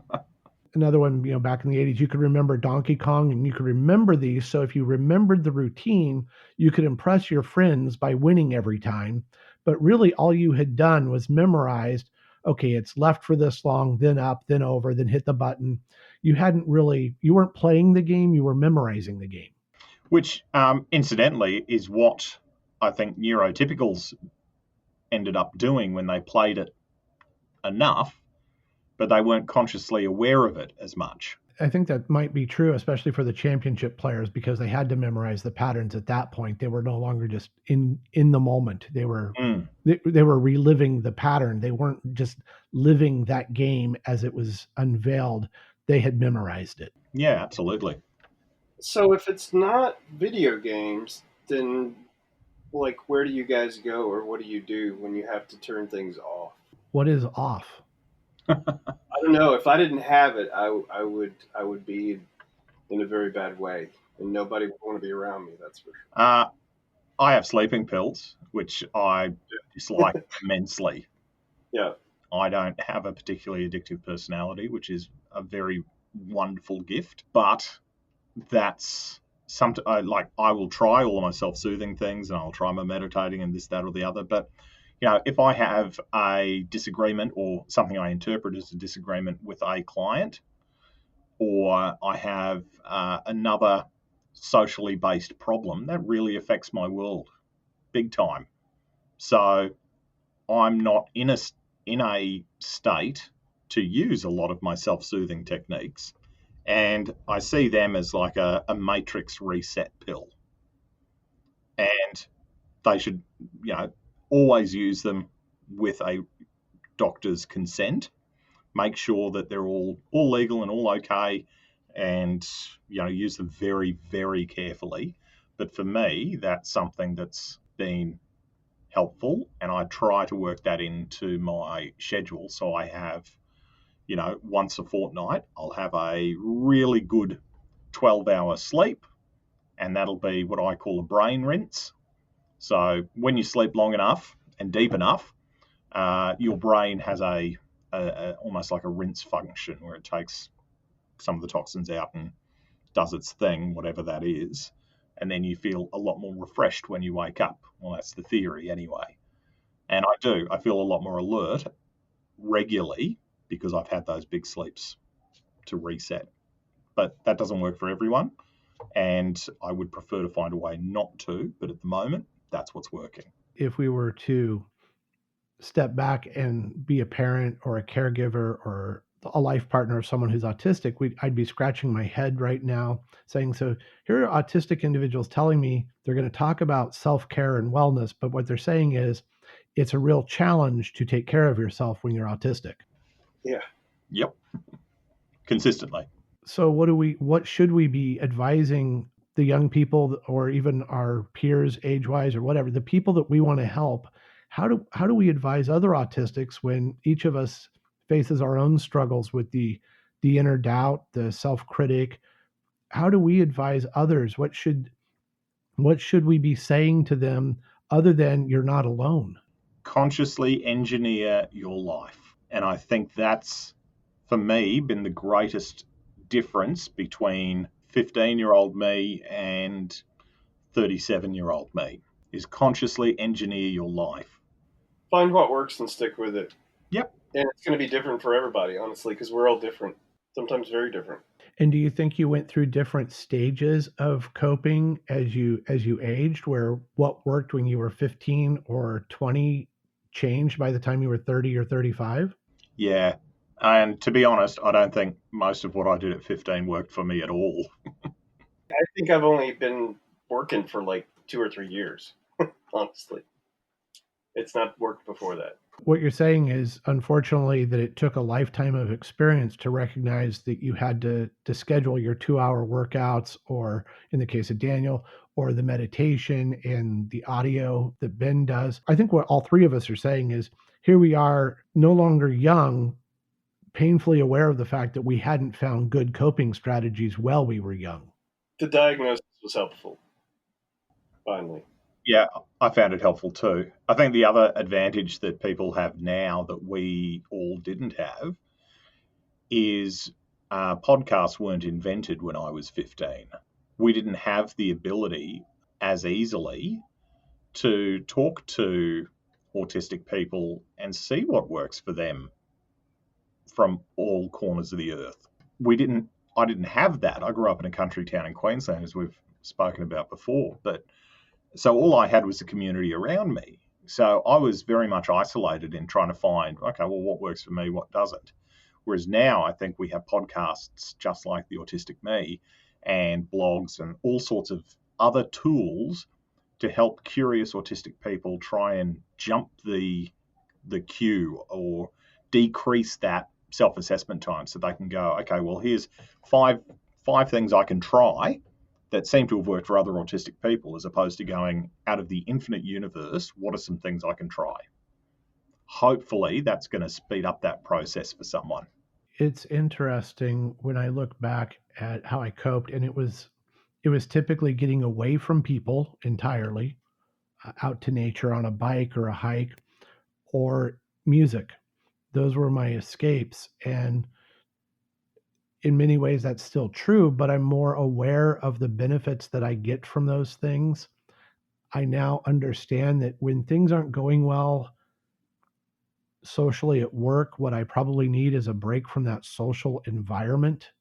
Another one, back in the 80s, you could remember Donkey Kong, and you could remember these. So if you remembered the routine, you could impress your friends by winning every time. But really all you had done was memorized, okay, it's left for this long, then up, then over, then hit the button. You weren't playing the game, you were memorizing the game. Which, incidentally, is what I think neurotypicals ended up doing when they played it enough. but they weren't consciously aware of it as much. I think that might be true, especially for the championship players, because they had to memorize the patterns at that point. They were no longer just in the moment. They were they were reliving the pattern. They weren't just living that game as it was unveiled. They had memorized it. Yeah, absolutely. So if it's not video games, then like where do you guys go, or what do you do when you have to turn things off? What is off? I don't know. If I didn't have it, I would be in a very bad way, and nobody would want to be around me. That's for sure. I have sleeping pills, which I dislike immensely. Yeah. I don't have a particularly addictive personality, which is a very wonderful gift. But that's I will try all of my self-soothing things, and I'll try my meditating and this, that, or the other. But if I have a disagreement or something I interpret as a disagreement with a client, or I have another socially based problem, that really affects my world big time. So I'm not in a state to use a lot of my self-soothing techniques, and I see them as like a matrix reset pill, and they should always use them with a doctor's consent. Make sure that they're all legal and all okay, and use them very, very carefully. But for me, that's something that's been helpful, and I try to work that into my schedule. So I have, once a fortnight, I'll have a really good 12-hour sleep, and that'll be what I call a brain rinse. So when you sleep long enough and deep enough, your brain has a almost like a rinse function where it takes some of the toxins out and does its thing, whatever that is. And then you feel a lot more refreshed when you wake up. Well, that's the theory anyway. And I feel a lot more alert regularly because I've had those big sleeps to reset. But that doesn't work for everyone. And I would prefer to find a way not to. But at the moment, that's what's working. If we were to step back and be a parent or a caregiver or a life partner of someone who's autistic, I'd be scratching my head right now saying, so here are autistic individuals telling me they're going to talk about self-care and wellness, but what they're saying is it's a real challenge to take care of yourself when you're autistic. Yeah. Yep. Consistently. So what should we be advising the young people, or even our peers age-wise or whatever, the people that we want to help? How do we advise other autistics when each of us faces our own struggles with the inner doubt, the self-critic? How do we advise others? What should we be saying to them other than you're not alone? Consciously engineer your life. And I think that's, for me, been the greatest difference between 15-year-old me and 37-year-old me, is consciously engineer your life. Find what works and stick with it. Yep. And it's going to be different for everybody, honestly, because we're all different, sometimes very different. And do you think you went through different stages of coping as you aged, where what worked when you were 15 or 20 changed by the time you were 30 or 35? Yeah. And to be honest, I don't think most of what I did at 15 worked for me at all. I think I've only been working for like 2 or 3 years, honestly. It's not worked before that. What you're saying is, unfortunately, that it took a lifetime of experience to recognize that you had to schedule your 2-hour workouts, or in the case of Daniel, or the meditation and the audio that Ben does. I think what all three of us are saying is, here we are, no longer young, painfully aware of the fact that we hadn't found good coping strategies while we were young. The diagnosis was helpful, finally. Yeah, I found it helpful too. I think the other advantage that people have now that we all didn't have is podcasts weren't invented when I was 15. We didn't have the ability as easily to talk to autistic people and see what works for them from all corners of the earth. I didn't have that. I grew up in a country town in Queensland, as we've spoken about before, but so all I had was the community around me. So I was very much isolated in trying to find, okay, well, what works for me, what doesn't. Whereas now I think we have podcasts just like the Autistic Me and blogs and all sorts of other tools to help curious autistic people try and jump the queue or decrease that self-assessment time so they can go, okay, well, here's five things I can try that seem to have worked for other autistic people, as opposed to going out of the infinite universe, what are some things I can try? Hopefully that's going to speed up that process for someone. It's interesting when I look back at how I coped, and it was typically getting away from people entirely, out to nature on a bike or a hike, or music. Those were my escapes. And in many ways, that's still true, but I'm more aware of the benefits that I get from those things. I now understand that when things aren't going well socially at work, what I probably need is a break from that social environment.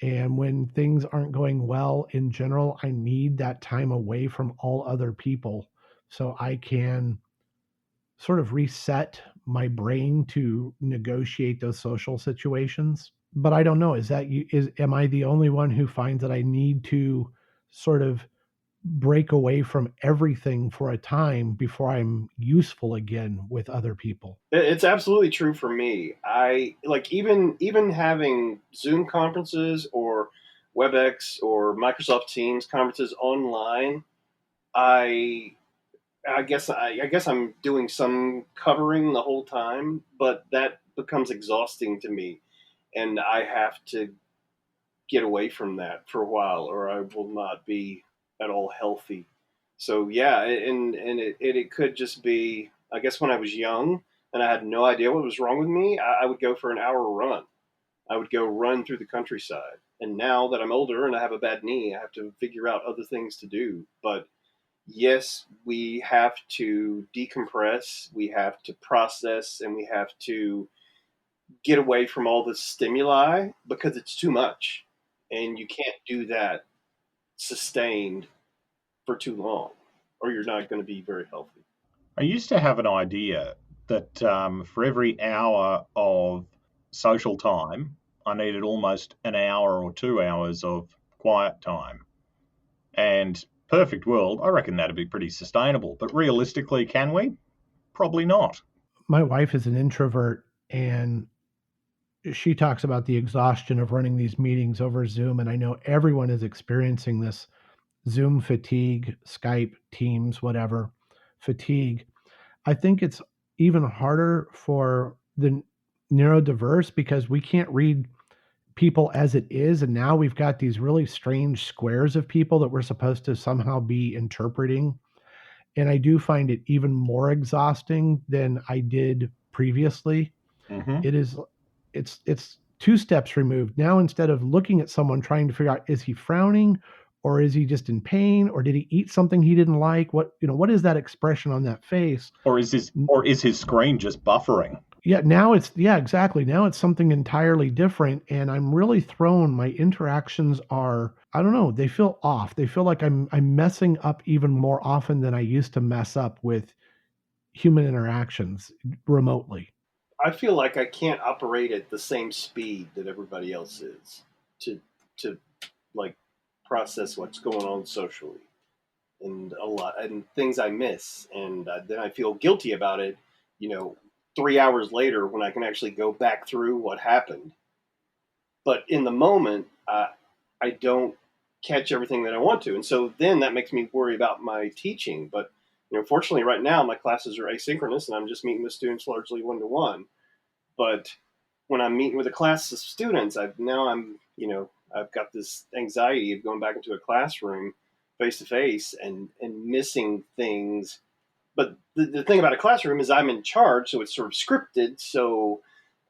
And when things aren't going well in general, I need that time away from all other people so I can sort of reset my brain to negotiate those social situations. But I don't know, am I the only one who finds that I need to sort of break away from everything for a time before I'm useful again with other people? It's absolutely true for me. I like even having Zoom conferences or WebEx or Microsoft Teams conferences online. I I guess I'm doing some covering the whole time, but that becomes exhausting to me, and I have to get away from that for a while, or I will not be at all healthy. So yeah, and it could just be, I guess, when I was young and I had no idea what was wrong with me, I would go for an hour run. I would go run through the countryside. And now that I'm older and I have a bad knee, I have to figure out other things to do. But yes, we have to decompress, we have to process, and we have to get away from all the stimuli because it's too much. And you can't do that sustained for too long, or you're not going to be very healthy. I used to have an idea that for every hour of social time, I needed almost an hour or 2 hours of quiet time. And perfect world, I reckon that'd be pretty sustainable. But realistically, can we? Probably not. My wife is an introvert, and she talks about the exhaustion of running these meetings over Zoom. And I know everyone is experiencing this Zoom fatigue, Skype, Teams, whatever fatigue. I think it's even harder for the neurodiverse because we can't read people as it is. And now we've got these really strange squares of people that we're supposed to somehow be interpreting. And I do find it even more exhausting than I did previously. Mm-hmm. It's two steps removed. Now, instead of looking at someone trying to figure out, is he frowning or is he just in pain or did he eat something he didn't like? What is that expression on that face? Or is his screen just buffering? Yeah, exactly. Now it's something entirely different. And I'm really thrown. My interactions are, I don't know, they feel off. They feel like I'm messing up even more often than I used to mess up with human interactions remotely. I feel like I can't operate at the same speed that everybody else is to to like process what's going on socially, and a lot and things I miss, and then I feel guilty about it. You know, 3 hours later when I can actually go back through what happened. But in the moment, I don't catch everything that I want to, and so then that makes me worry about my teaching. But fortunately, right now my classes are asynchronous, and I'm just meeting with students largely one to one. But when I'm meeting with a class of students, I've got this anxiety of going back into a classroom face to face and missing things. But the thing about a classroom is I'm in charge, so it's sort of scripted, so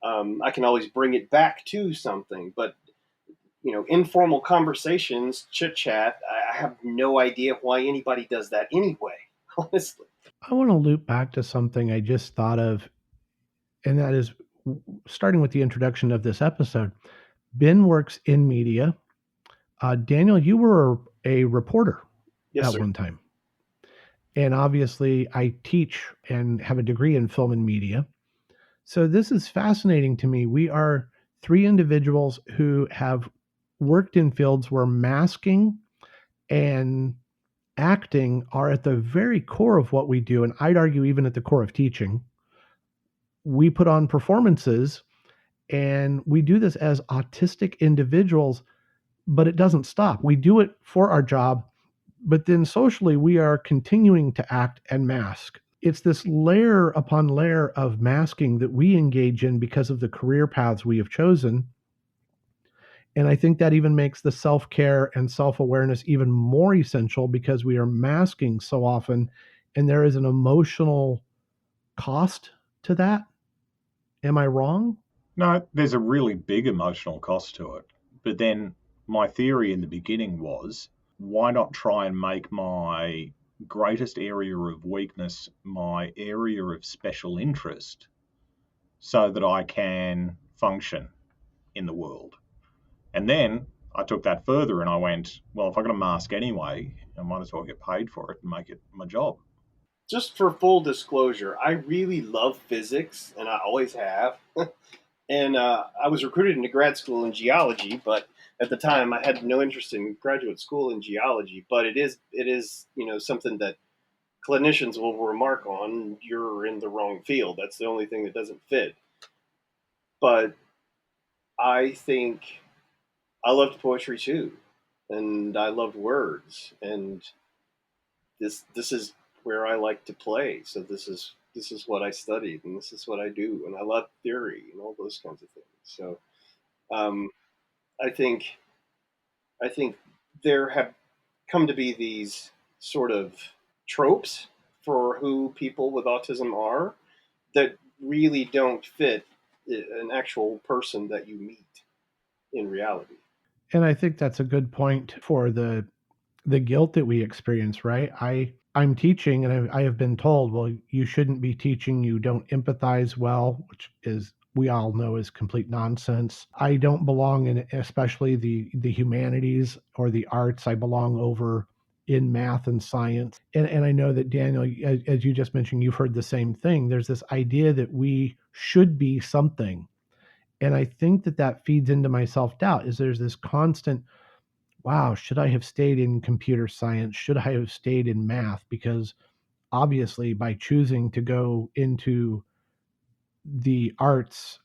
I can always bring it back to something. But informal conversations, chit chat, I have no idea why anybody does that anyway. Honestly, I want to loop back to something I just thought of, and that is starting with the introduction of this episode. Ben works in media. Daniel, you were a reporter yes, at sir. one time. And obviously, I teach and have a degree in film and media. So this is fascinating to me. We are three individuals who have worked in fields where masking and acting are at the very core of what we do. And I'd argue even at the core of teaching. We put on performances and we do this as autistic individuals, but it doesn't stop. We do it for our job, but then socially we are continuing to act and mask. It's this layer upon layer of masking that we engage in because of the career paths we have chosen. And I think that even makes the self care and self awareness even more essential because we are masking so often. And there is an emotional cost to that. Am I wrong? No, there's a really big emotional cost to it. But then my theory in the beginning was, why not try and make my greatest area of weakness my area of special interest so that I can function in the world? And then I took that further and I went, well, if I'm going to mask anyway, I might as well get paid for it and make it my job. Just for full disclosure, I really love physics, and I always have. And I was recruited into grad school in geology, but at the time I had no interest in graduate school in geology. But it is something that clinicians will remark on. You're in the wrong field. That's the only thing that doesn't fit. But I think I loved poetry too, and I loved words, and this is where I like to play. So this is what I studied, and this is what I do, and I love theory and all those kinds of things. So um, I think I think there have come to be these sort of tropes for who people with autism are that really don't fit an actual person that you meet in reality. And I think that's a good point for the guilt that we experience, right? I'm teaching and I have been told, well, you shouldn't be teaching, you don't empathize well, which is we all know is complete nonsense. I don't belong in especially the humanities or the arts. I belong over in math and science. And I know that Daniel, as you just mentioned, you've heard the same thing. There's this idea that we should be something. And I think that that feeds into my self-doubt is there's this constant, wow, should I have stayed in computer science? Should I have stayed in math? Because obviously, by choosing to go into the arts,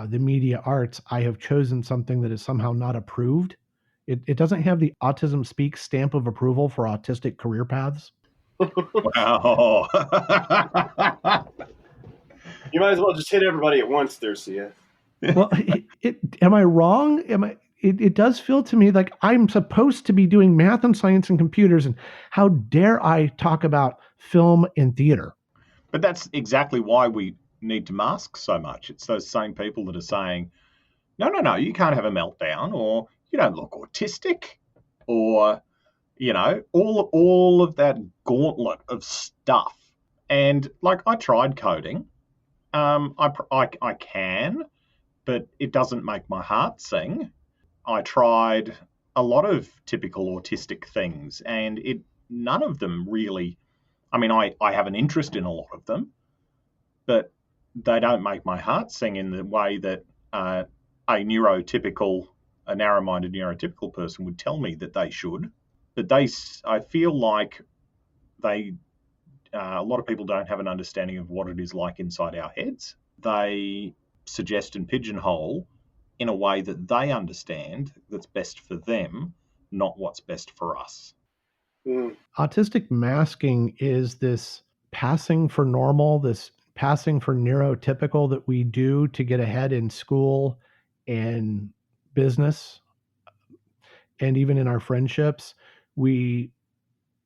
the media arts, I have chosen something that is somehow not approved. It doesn't have the Autism Speaks stamp of approval for autistic career paths. Wow. You might as well just hit everybody at once there, CF. Well, am I wrong? It does feel to me like I'm supposed to be doing math and science and computers, and how dare I talk about film and theater? But that's exactly why we need to mask so much. It's those same people that are saying, no, no, no, you can't have a meltdown, or you don't look autistic, or, all of that gauntlet of stuff. And like, I tried coding. I can, but it doesn't make my heart sing. I tried a lot of typical autistic things, and none of them really. I mean, I have an interest in a lot of them, but they don't make my heart sing in the way that a narrow-minded neurotypical person would tell me that they should. But I feel like a lot of people don't have an understanding of what it is like inside our heads. They suggest and pigeonhole in a way that they understand that's best for them, not what's best for us. Autistic masking is this passing for normal, this passing for neurotypical that we do to get ahead in school and business and even in our friendships. We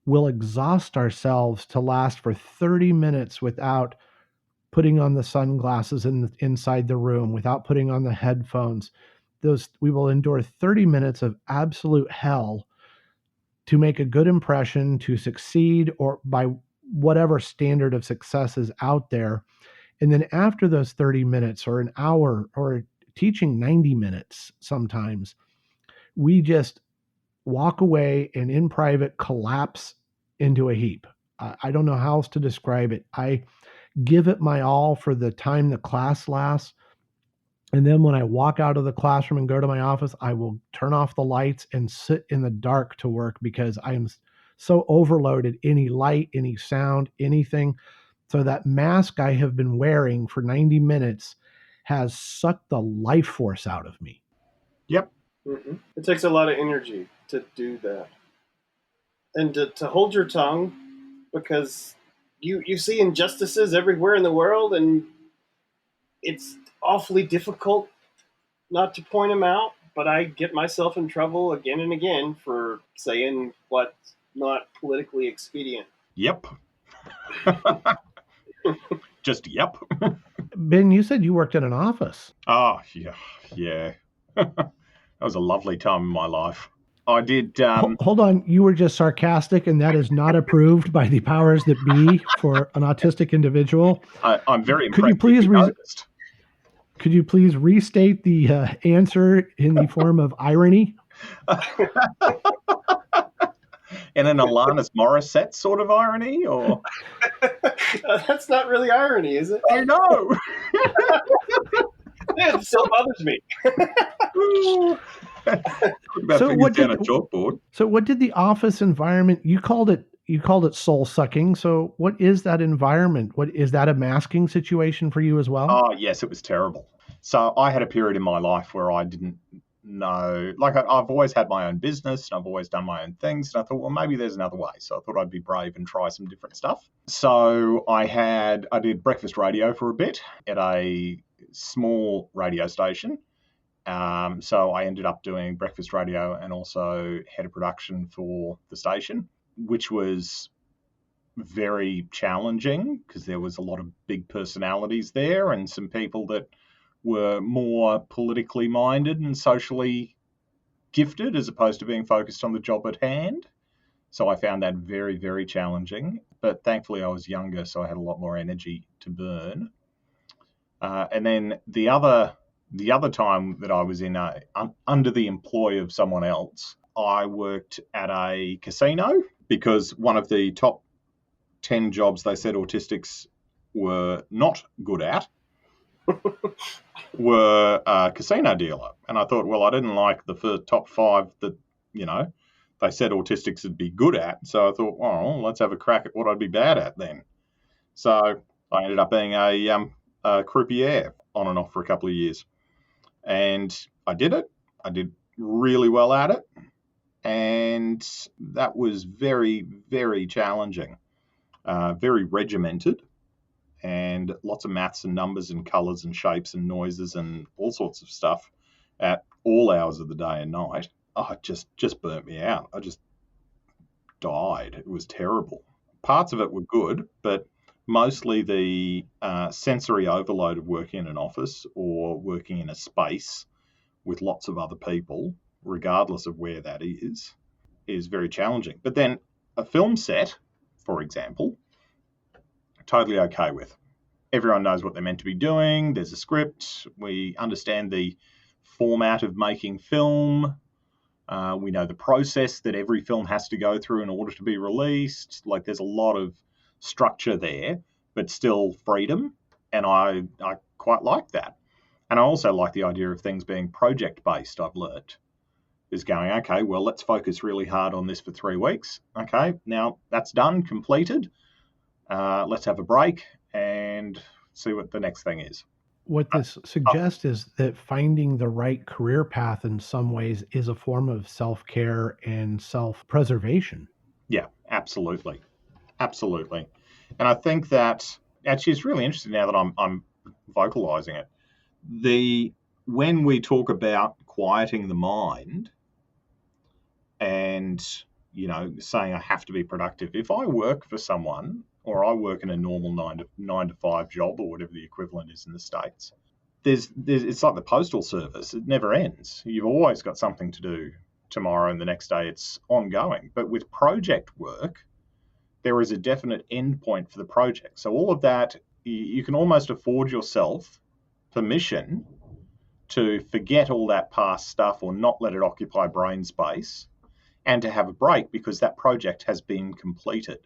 will exhaust ourselves to last for 30 minutes without putting on the sunglasses inside the room, without putting on the headphones. We will endure 30 minutes of absolute hell to make a good impression, to succeed, or by whatever standard of success is out there. And then after those 30 minutes or an hour or teaching 90 minutes, sometimes we just walk away and in private collapse into a heap. I don't know how else to describe it. give it my all for the time the class lasts. And then when I walk out of the classroom and go to my office, I will turn off the lights and sit in the dark to work because I am so overloaded. Any light, any sound, anything. So that mask I have been wearing for 90 minutes has sucked the life force out of me. Yep. Mm-hmm. It takes a lot of energy to do that. And to hold your tongue, because you see injustices everywhere in the world, and it's awfully difficult not to point them out. But I get myself in trouble again and again for saying what's not politically expedient. Yep. Just yep. Ben, you said you worked in an office. Oh, yeah. That was a lovely time in my life. I did. Hold on. You were just sarcastic, and that is not approved by the powers that be for an autistic individual. I'm very impressed. Could you please restate the answer in the form of irony? In an Alanis Morissette sort of irony, or that's not really irony, is it? I know. It still bothers me. So what did a chalkboard? So what did the office environment? You called it soul sucking. So what is that environment? What is that a masking situation for you as well? Oh yes, it was terrible. So I had a period in my life where I didn't know, like I've always had my own business and I've always done my own things. And I thought, well, maybe there's another way. So I thought I'd be brave and try some different stuff. So I did breakfast radio for a bit at a small radio station. So I ended up doing breakfast radio and also head of production for the station, which was very challenging because there was a lot of big personalities there and some people that were more politically minded and socially gifted as opposed to being focused on the job at hand. So I found that very, very challenging. But thankfully I was younger, so I had a lot more energy to burn. And then the other time that I was in under the employ of someone else, I worked at a casino because one of the top 10 jobs they said autistics were not good at were a casino dealer. And I thought, well, I didn't like the first top 5 that, they said autistics would be good at. So I thought, well, let's have a crack at what I'd be bad at then. So I ended up being a croupier on and off for a couple of years. And I did it. I did really well at it. And that was very, very challenging, very regimented, and lots of maths and numbers and colours and shapes and noises and all sorts of stuff at all hours of the day and night. Oh, it just burnt me out. I just died. It was terrible. Parts of it were good, but mostly the sensory overload of working in an office or working in a space with lots of other people, regardless of where that is very challenging. But then a film set, for example, totally okay with. Everyone knows what they're meant to be doing. There's a script. We understand the format of making film. We know the process that every film has to go through in order to be released. Like there's a lot of structure there, but still freedom. And I quite like that. And I also like the idea of things being project-based, I've learnt. Is going, okay, well, let's focus really hard on this for 3 weeks. Okay, now that's done, completed. Let's have a break and see what the next thing is. What this suggests is that finding the right career path in some ways is a form of self-care and self-preservation. Yeah, absolutely. Absolutely. And I think that actually it's really interesting now that I'm vocalizing it. When we talk about quieting the mind and, saying I have to be productive, if I work for someone or I work in a normal 9 to 5 job or whatever the equivalent is in the States, it's like the postal service. It never ends. You've always got something to do tomorrow and the next day it's ongoing. But with project work, there is a definite end point for the project. So all of that, you can almost afford yourself permission to forget all that past stuff or not let it occupy brain space and to have a break because that project has been completed.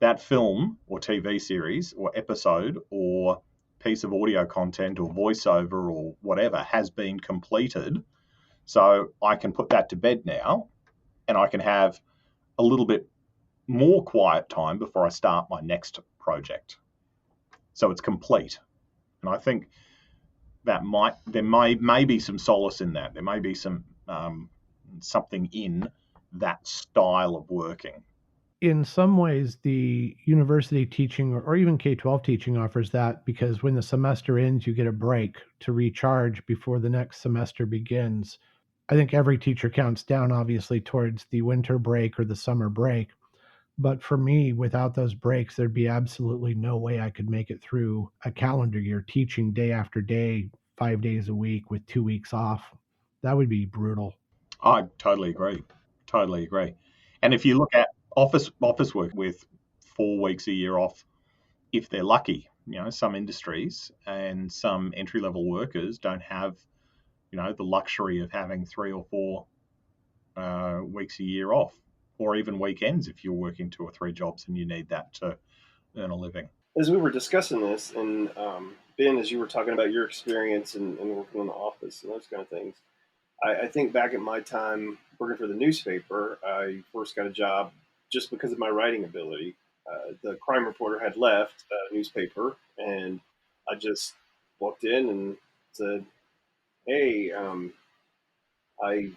that film or TV series or episode or piece of audio content or voiceover or whatever has been completed. So I can put that to bed now and I can have a little bit more quiet time before I start my next project. So it's complete. And I think there may be some solace in that. There may be some something in that style of working. In some ways, the university teaching or even K-12 teaching offers that, because when the semester ends, you get a break to recharge before the next semester begins. I think every teacher counts down, obviously, towards the winter break or the summer break. But for me, without those breaks, there'd be absolutely no way I could make it through a calendar year teaching day after day, 5 days a week with 2 weeks off. That would be brutal. I totally agree. Totally agree. And if you look at office work with 4 weeks a year off, if they're lucky, some industries and some entry level workers don't have, the luxury of having 3 or 4 weeks a year off, or even weekends if you're working 2 or 3 jobs and you need that to earn a living. As we were discussing this, and Ben, as you were talking about your experience and working in the office and those kind of things, I think back at my time working for the newspaper, I first got a job just because of my writing ability. The crime reporter had left the newspaper, and I just walked in and said, "Hey, I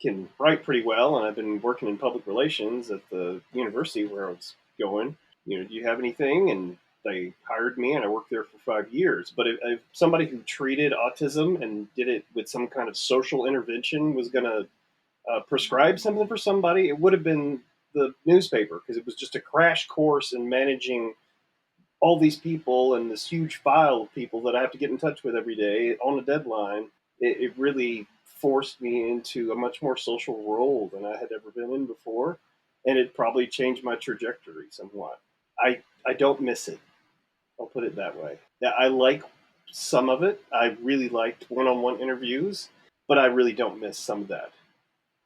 can write pretty well, and I've been working in public relations at the university where I was going. Do you have anything?" And they hired me, and I worked there for 5 years. But if somebody who treated autism and did it with some kind of social intervention was going to prescribe something for somebody, it would have been the newspaper, because it was just a crash course in managing all these people and this huge file of people that I have to get in touch with every day on a deadline. It really forced me into a much more social role than I had ever been in before, and it probably changed my trajectory somewhat. I don't miss it. I'll put it that way. Yeah, I like some of it. I really liked one-on-one interviews, but I really don't miss some of that.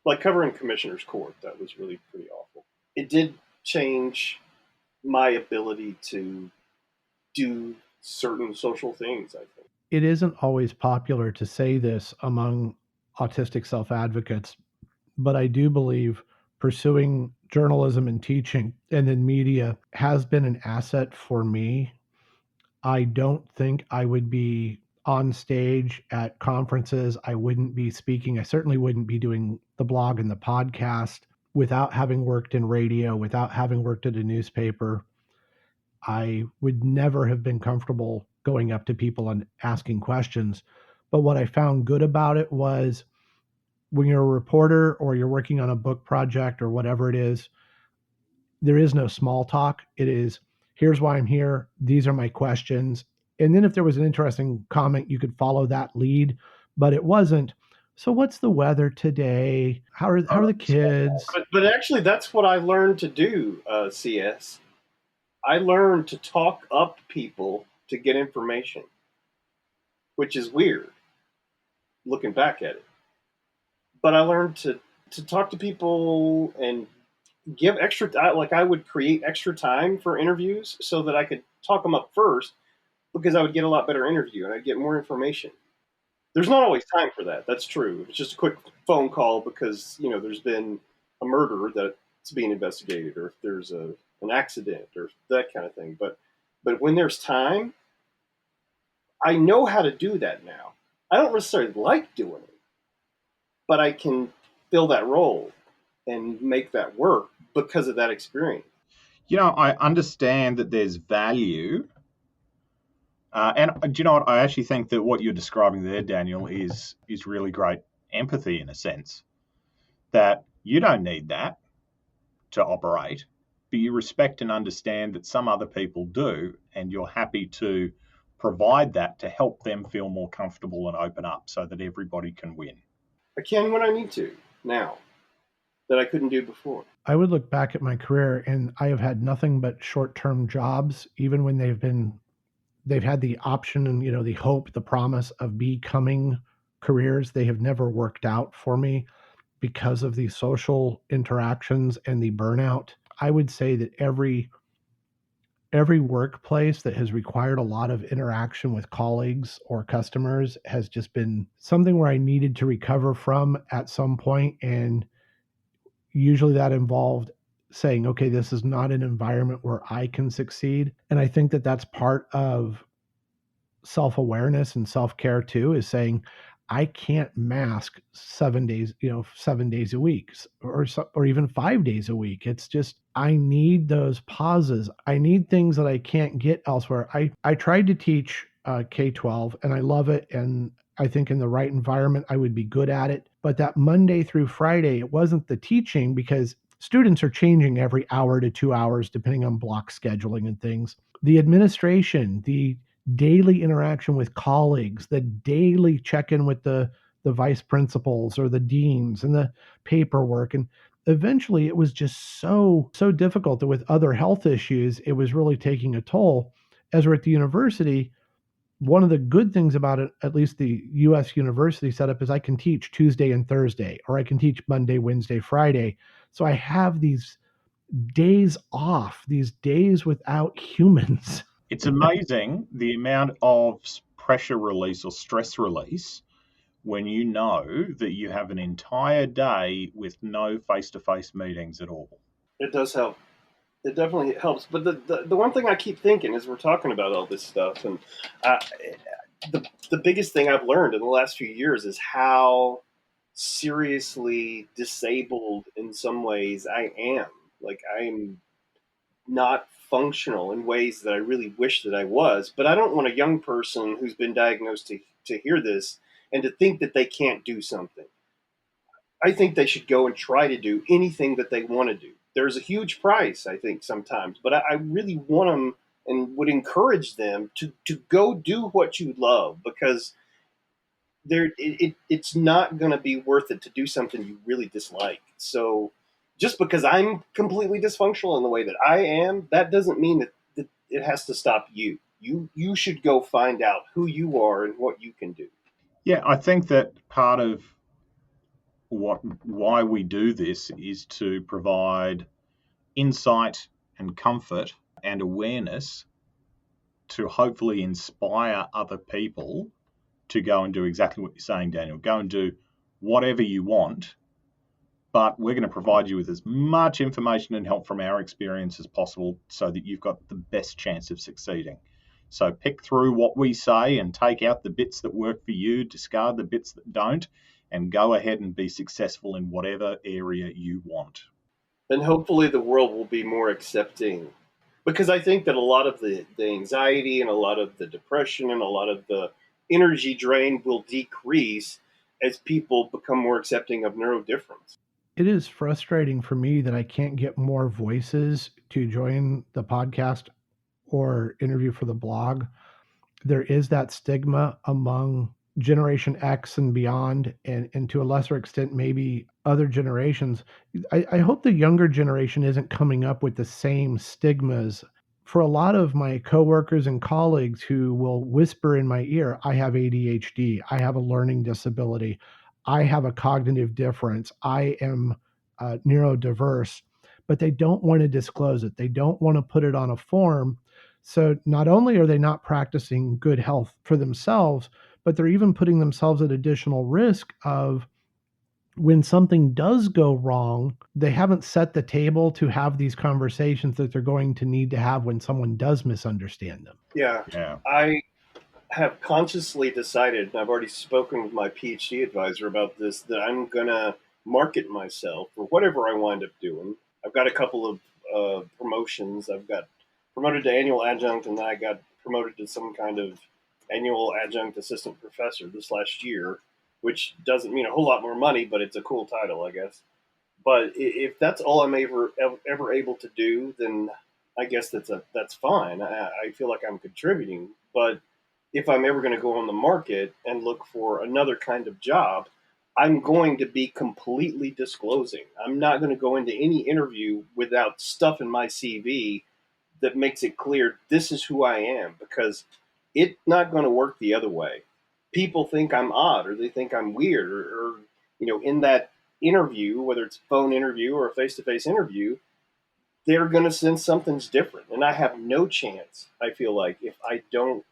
Like covering commissioner's court, that was really pretty awful. It did change my ability to do certain social things, I think. It isn't always popular to say this among autistic self advocates, but I do believe pursuing journalism and teaching and then media has been an asset for me. I don't think I would be on stage at conferences. I wouldn't be speaking. I certainly wouldn't be doing the blog and the podcast without having worked in radio, without having worked at a newspaper. I would never have been comfortable going up to people and asking questions. But what I found good about it was when you're a reporter or you're working on a book project or whatever it is, there is no small talk. It is, here's why I'm here. These are my questions. And then if there was an interesting comment, you could follow that lead. But it wasn't, so what's the weather today? How are the kids? But actually, that's what I learned to do, CS. I learned to talk up people to get information, which is weird looking back at it. But I learned to talk to people and give extra, like I would create extra time for interviews so that I could talk them up first, because I would get a lot better interview and I'd get more information. There's not always time for that. That's true. It's just a quick phone call because, there's been a murder that's being investigated, or if there's an accident or that kind of thing. But when there's time, I know how to do that now. I don't necessarily like doing it, but I can fill that role and make that work because of that experience. I understand that there's value. And do you know what? I actually think that what you're describing there, Daniel, is really great empathy in a sense. That you don't need that to operate, but you respect and understand that some other people do, and you're happy to provide that to help them feel more comfortable and open up so that everybody can win. I can when I need to now that I couldn't do before. I would look back at my career and I have had nothing but short-term jobs, even when they've had the option and the hope, the promise of becoming careers. They have never worked out for me because of the social interactions and the burnout. I would say that every every workplace that has required a lot of interaction with colleagues or customers has just been something where I needed to recover from at some point. And usually that involved saying, okay, this is not an environment where I can succeed. And I think that that's part of self-awareness and self-care too, is saying I can't mask 7 days, 7 days a week, or even 5 days a week. It's just I need those pauses. I need things that I can't get elsewhere. I tried to teach K-12 and I love it, and I think in the right environment I would be good at it. But that Monday through Friday, it wasn't the teaching, because students are changing every hour to 2 hours depending on block scheduling and things. The administration, the daily interaction with colleagues, the daily check-in with the vice principals or the deans, and the paperwork. And eventually it was just so difficult that with other health issues, it was really taking a toll. As we're at the university, one of the good things about it, at least the US university setup, is I can teach Tuesday and Thursday, or I can teach Monday, Wednesday, Friday. So I have these days off, these days without humans. It's amazing the amount of pressure release or stress release when you know that you have an entire day with no face-to-face meetings at all. It does help. It definitely helps. But the one thing I keep thinking as we're talking about all this stuff, and uh, the biggest thing I've learned in the last few years is how seriously disabled in some ways I am. Like, I'm not functional in ways that I really wish that I was. But I don't want a young person who's been diagnosed to hear this and to think that they can't do something. I think they should go and try to do anything that they want to do. There's a huge price, I think, sometimes, but I really want them and would encourage them to go do what you love, because it's not going to be worth it to do something you really dislike. So just because I'm completely dysfunctional in the way that I am, that doesn't mean that it has to stop you. You should go find out who you are and what you can do. Yeah, I think that part of why we do this is to provide insight and comfort and awareness to hopefully inspire other people to go and do exactly what you're saying, Daniel. Go and do whatever you want, but we're going to provide you with as much information and help from our experience as possible so that you've got the best chance of succeeding. So pick through what we say and take out the bits that work for you, discard the bits that don't, and go ahead and be successful in whatever area you want. And hopefully the world will be more accepting, because I think that a lot of the anxiety and a lot of the depression and a lot of the energy drain will decrease as people become more accepting of neurodifference. It is frustrating for me that I can't get more voices to join the podcast or interview for the blog. There is that stigma among Generation X and beyond, and to a lesser extent, maybe other generations. I hope the younger generation isn't coming up with the same stigmas. For a lot of my coworkers and colleagues who will whisper in my ear, I have ADHD, I have a learning disability, I have a cognitive difference, I am neurodiverse, but they don't want to disclose it. They don't want to put it on a form. So not only are they not practicing good health for themselves, but they're even putting themselves at additional risk of, when something does go wrong, they haven't set the table to have these conversations that they're going to need to have when someone does misunderstand them. Yeah. I have consciously decided, and I've already spoken with my PhD advisor about this, that I'm going to market myself for whatever I wind up doing. I've got a couple of promotions. I've got promoted to annual adjunct, and then I got promoted to some kind of annual adjunct assistant professor this last year, which doesn't mean a whole lot more money, but it's a cool title, I guess. But if that's all I'm ever able to do, then I guess that's fine. I feel like I'm contributing. But if I'm ever going to go on the market and look for another kind of job, I'm going to be completely disclosing. I'm not going to go into any interview without stuff in my CV that makes it clear this is who I am, because it's not going to work the other way. People think I'm odd, or they think I'm weird, or in that interview, whether it's a phone interview or a face-to-face interview, they're going to sense something's different. And I have no chance, I feel like, if I don't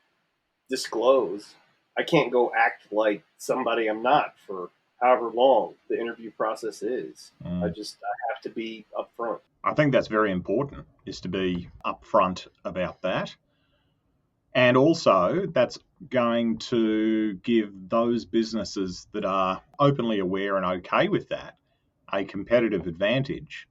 disclose. I can't go act like somebody I'm not for however long the interview process is. I have to be upfront. I think that's very important, is to be upfront about that. And also, that's going to give those businesses that are openly aware and okay with that a competitive advantage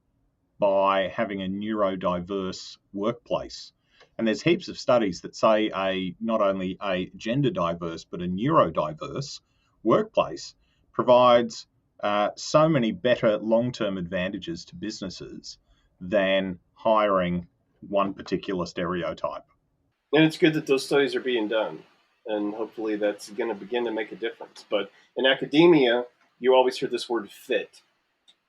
by having a neurodiverse workplace. And there's heaps of studies that say not only a gender diverse, but a neurodiverse workplace provides so many better long-term advantages to businesses than hiring one particular stereotype. And it's good that those studies are being done. And hopefully that's going to begin to make a difference. But in academia, you always hear this word fit.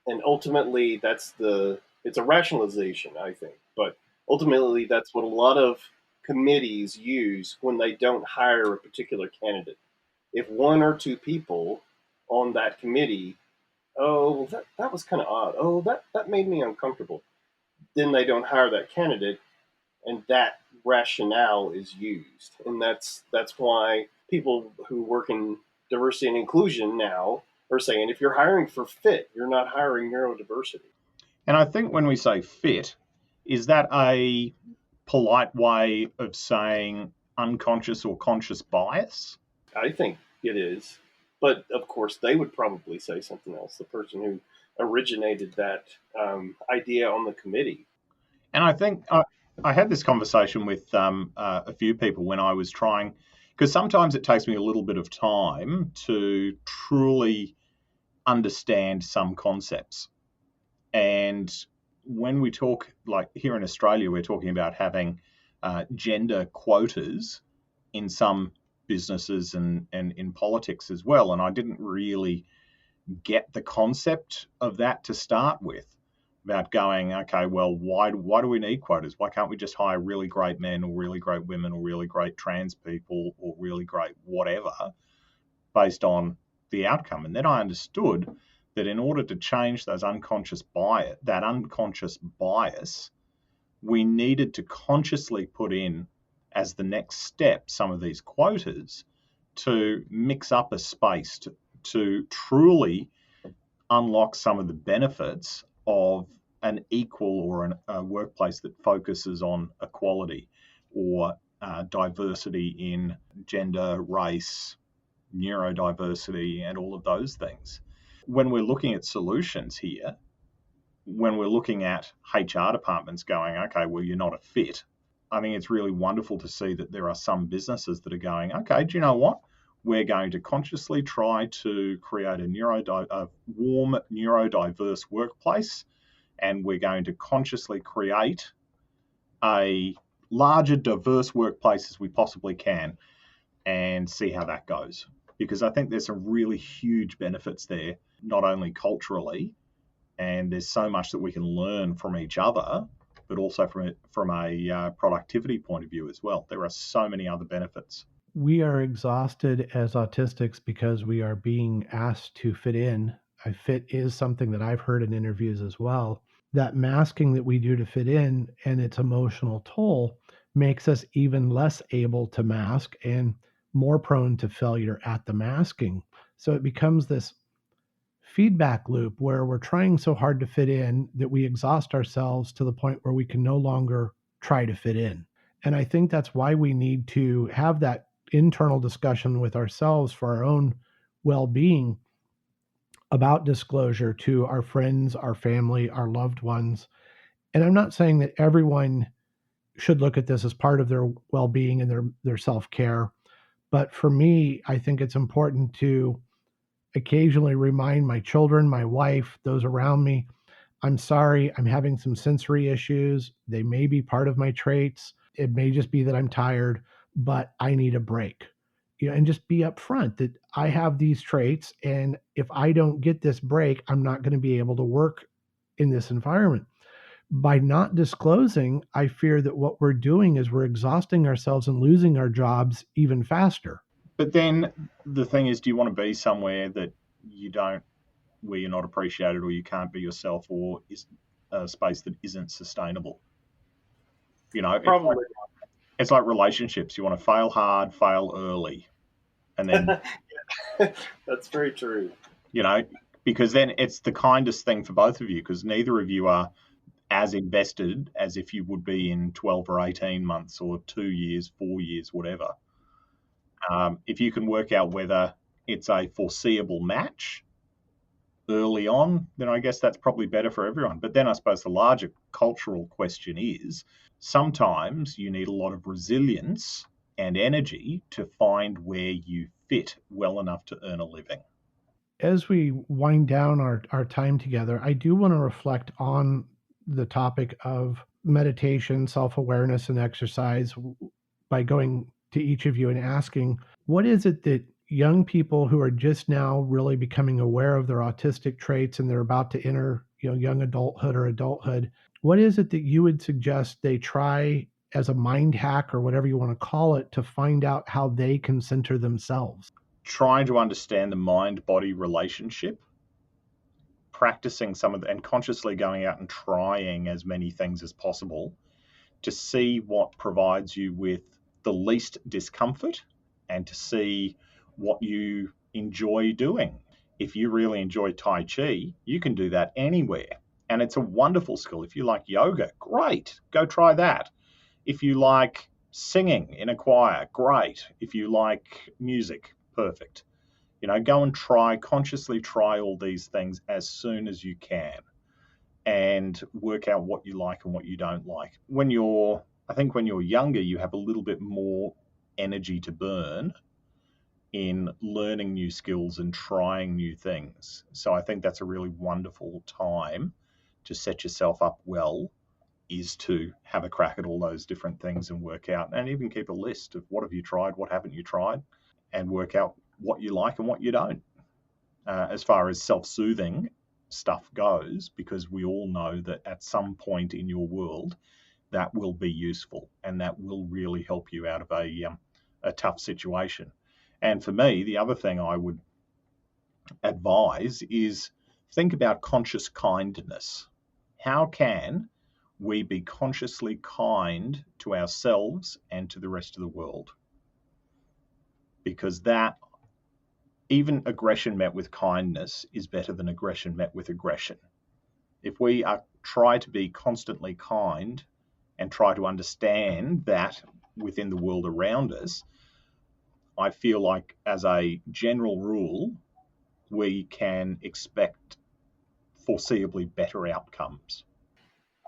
And ultimately, it's a rationalization, I think. But ultimately, that's what a lot of committees use when they don't hire a particular candidate. If one or two people on that committee, oh, well, that was kind of odd. Oh, that made me uncomfortable. Then they don't hire that candidate, and that rationale is used. And that's why people who work in diversity and inclusion now are saying if you're hiring for fit, you're not hiring neurodiversity. And I think when we say fit, is that a polite way of saying unconscious or conscious bias? I think it is. But of course, they would probably say something else, the person who originated that idea on the committee. And I think I had this conversation with a few people when I was trying, because sometimes it takes me a little bit of time to truly understand some concepts. And when we talk, like here in Australia, we're talking about having gender quotas in some businesses and in politics as well. And I didn't really get the concept of that to start with, about going, okay, well, why do we need quotas? Why can't we just hire really great men or really great women or really great trans people or really great whatever based on the outcome? And then I understood that in order to change that unconscious bias, we needed to consciously put in as the next step some of these quotas to mix up a space to truly unlock some of the benefits of an equal or a workplace that focuses on equality or diversity in gender, race, neurodiversity, and all of those things. When we're looking at solutions here, when we're looking at HR departments going, okay, well, you're not a fit, I think it's really wonderful to see that there are some businesses that are going, okay, do you know what? We're going to consciously try to create a warm, neurodiverse workplace, and we're going to consciously create a larger, diverse workplace as we possibly can and see how that goes. Because I think there's some really huge benefits there, not only culturally, and there's so much that we can learn from each other, but also from a productivity point of view as well. There are so many other benefits. We are exhausted as autistics because we are being asked to fit in. Fit is something that I've heard in interviews as well. That masking that we do to fit in and its emotional toll makes us even less able to mask and more prone to failure at the masking. So it becomes this feedback loop where we're trying so hard to fit in that we exhaust ourselves to the point where we can no longer try to fit in. And I think that's why we need to have that internal discussion with ourselves for our own well-being about disclosure to our friends, our family, our loved ones. And I'm not saying that everyone should look at this as part of their well-being and their self-care, but for me, I think it's important to occasionally remind my children, my wife, those around me, I'm sorry, I'm having some sensory issues. They may be part of my traits. It may just be that I'm tired, but I need a break. And just be upfront that I have these traits, and if I don't get this break, I'm not going to be able to work in this environment. By not disclosing, I fear that what we're doing is we're exhausting ourselves and losing our jobs even faster. But then the thing is, do you want to be somewhere that where you're not appreciated or you can't be yourself, or a space that isn't sustainable. You know, Probably. it's like relationships. You want to fail hard, fail early, and then That's very true. you know, because then it's the kindest thing for both of you, because neither of you are as invested as if you would be in 12 or 18 months or 2 years, 4 years, whatever. If you can work out whether it's a foreseeable match early on, then I guess that's probably better for everyone. But then I suppose the larger cultural question is sometimes you need a lot of resilience and energy to find where you fit well enough to earn a living. As we wind down our time together, I do want to reflect on the topic of meditation, self-awareness, and exercise by going to each of you and asking, what is it that young people who are just now really becoming aware of their autistic traits and they're about to enter, young adulthood or adulthood, what is it that you would suggest they try as a mind hack or whatever you want to call it to find out how they can center themselves? Trying to understand the mind-body relationship, practicing some of and consciously going out and trying as many things as possible to see what provides you with the least discomfort and to see what you enjoy doing. If you really enjoy Tai Chi, you can do that anywhere. And it's a wonderful skill. If you like yoga, great, go try that. If you like singing in a choir, great. If you like music, perfect. Go and consciously try all these things as soon as you can and work out what you like and what you don't like. I think when you're younger, you have a little bit more energy to burn in learning new skills and trying new things. So I think that's a really wonderful time to set yourself up well, is to have a crack at all those different things and work out, and even keep a list of what have you tried, what haven't you tried, and work out what you like and what you don't. As far as self-soothing stuff goes, because we all know that at some point in your world that will be useful and that will really help you out of a tough situation. And for me, the other thing I would advise is think about conscious kindness. How can we be consciously kind to ourselves and to the rest of the world? Because that, even aggression met with kindness is better than aggression met with aggression. If we try to be constantly kind and try to understand that within the world around us, I feel like as a general rule, we can expect foreseeably better outcomes.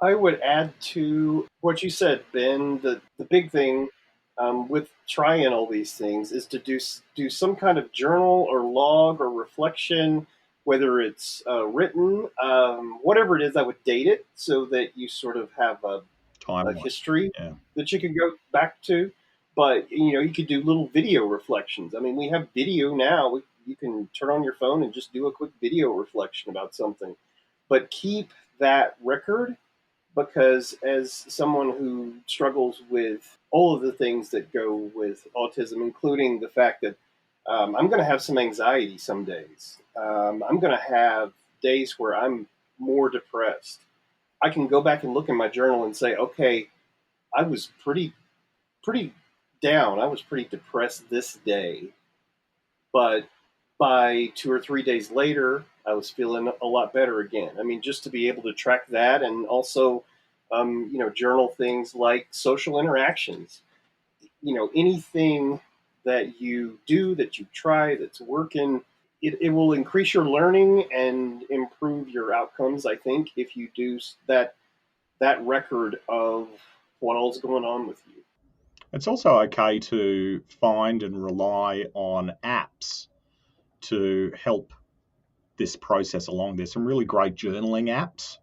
I would add to what you said, Ben. The big thing with trying all these things is to do some kind of journal or log or reflection, whether it's written, whatever it is. I would date it so that you sort of have a history that you can go back to. But you could do little video reflections. I mean, we have video now. You can turn on your phone and just do a quick video reflection about something. But keep that record, because as someone who struggles with all of the things that go with autism, including the fact that I'm going to have some anxiety some days, I'm going to have days where I'm more depressed. I can go back and look in my journal and say, okay, I was pretty down. I was pretty depressed this day, but by 2 or 3 days later, I was feeling a lot better again. I mean, just to be able to track that, and also, journal things like social interactions. Anything that you do, that you try, that's working, it will increase your learning and improve your outcomes. I think if you do that record of what all's going on with you. It's also okay to find and rely on apps to help this process along. There's some really great journaling apps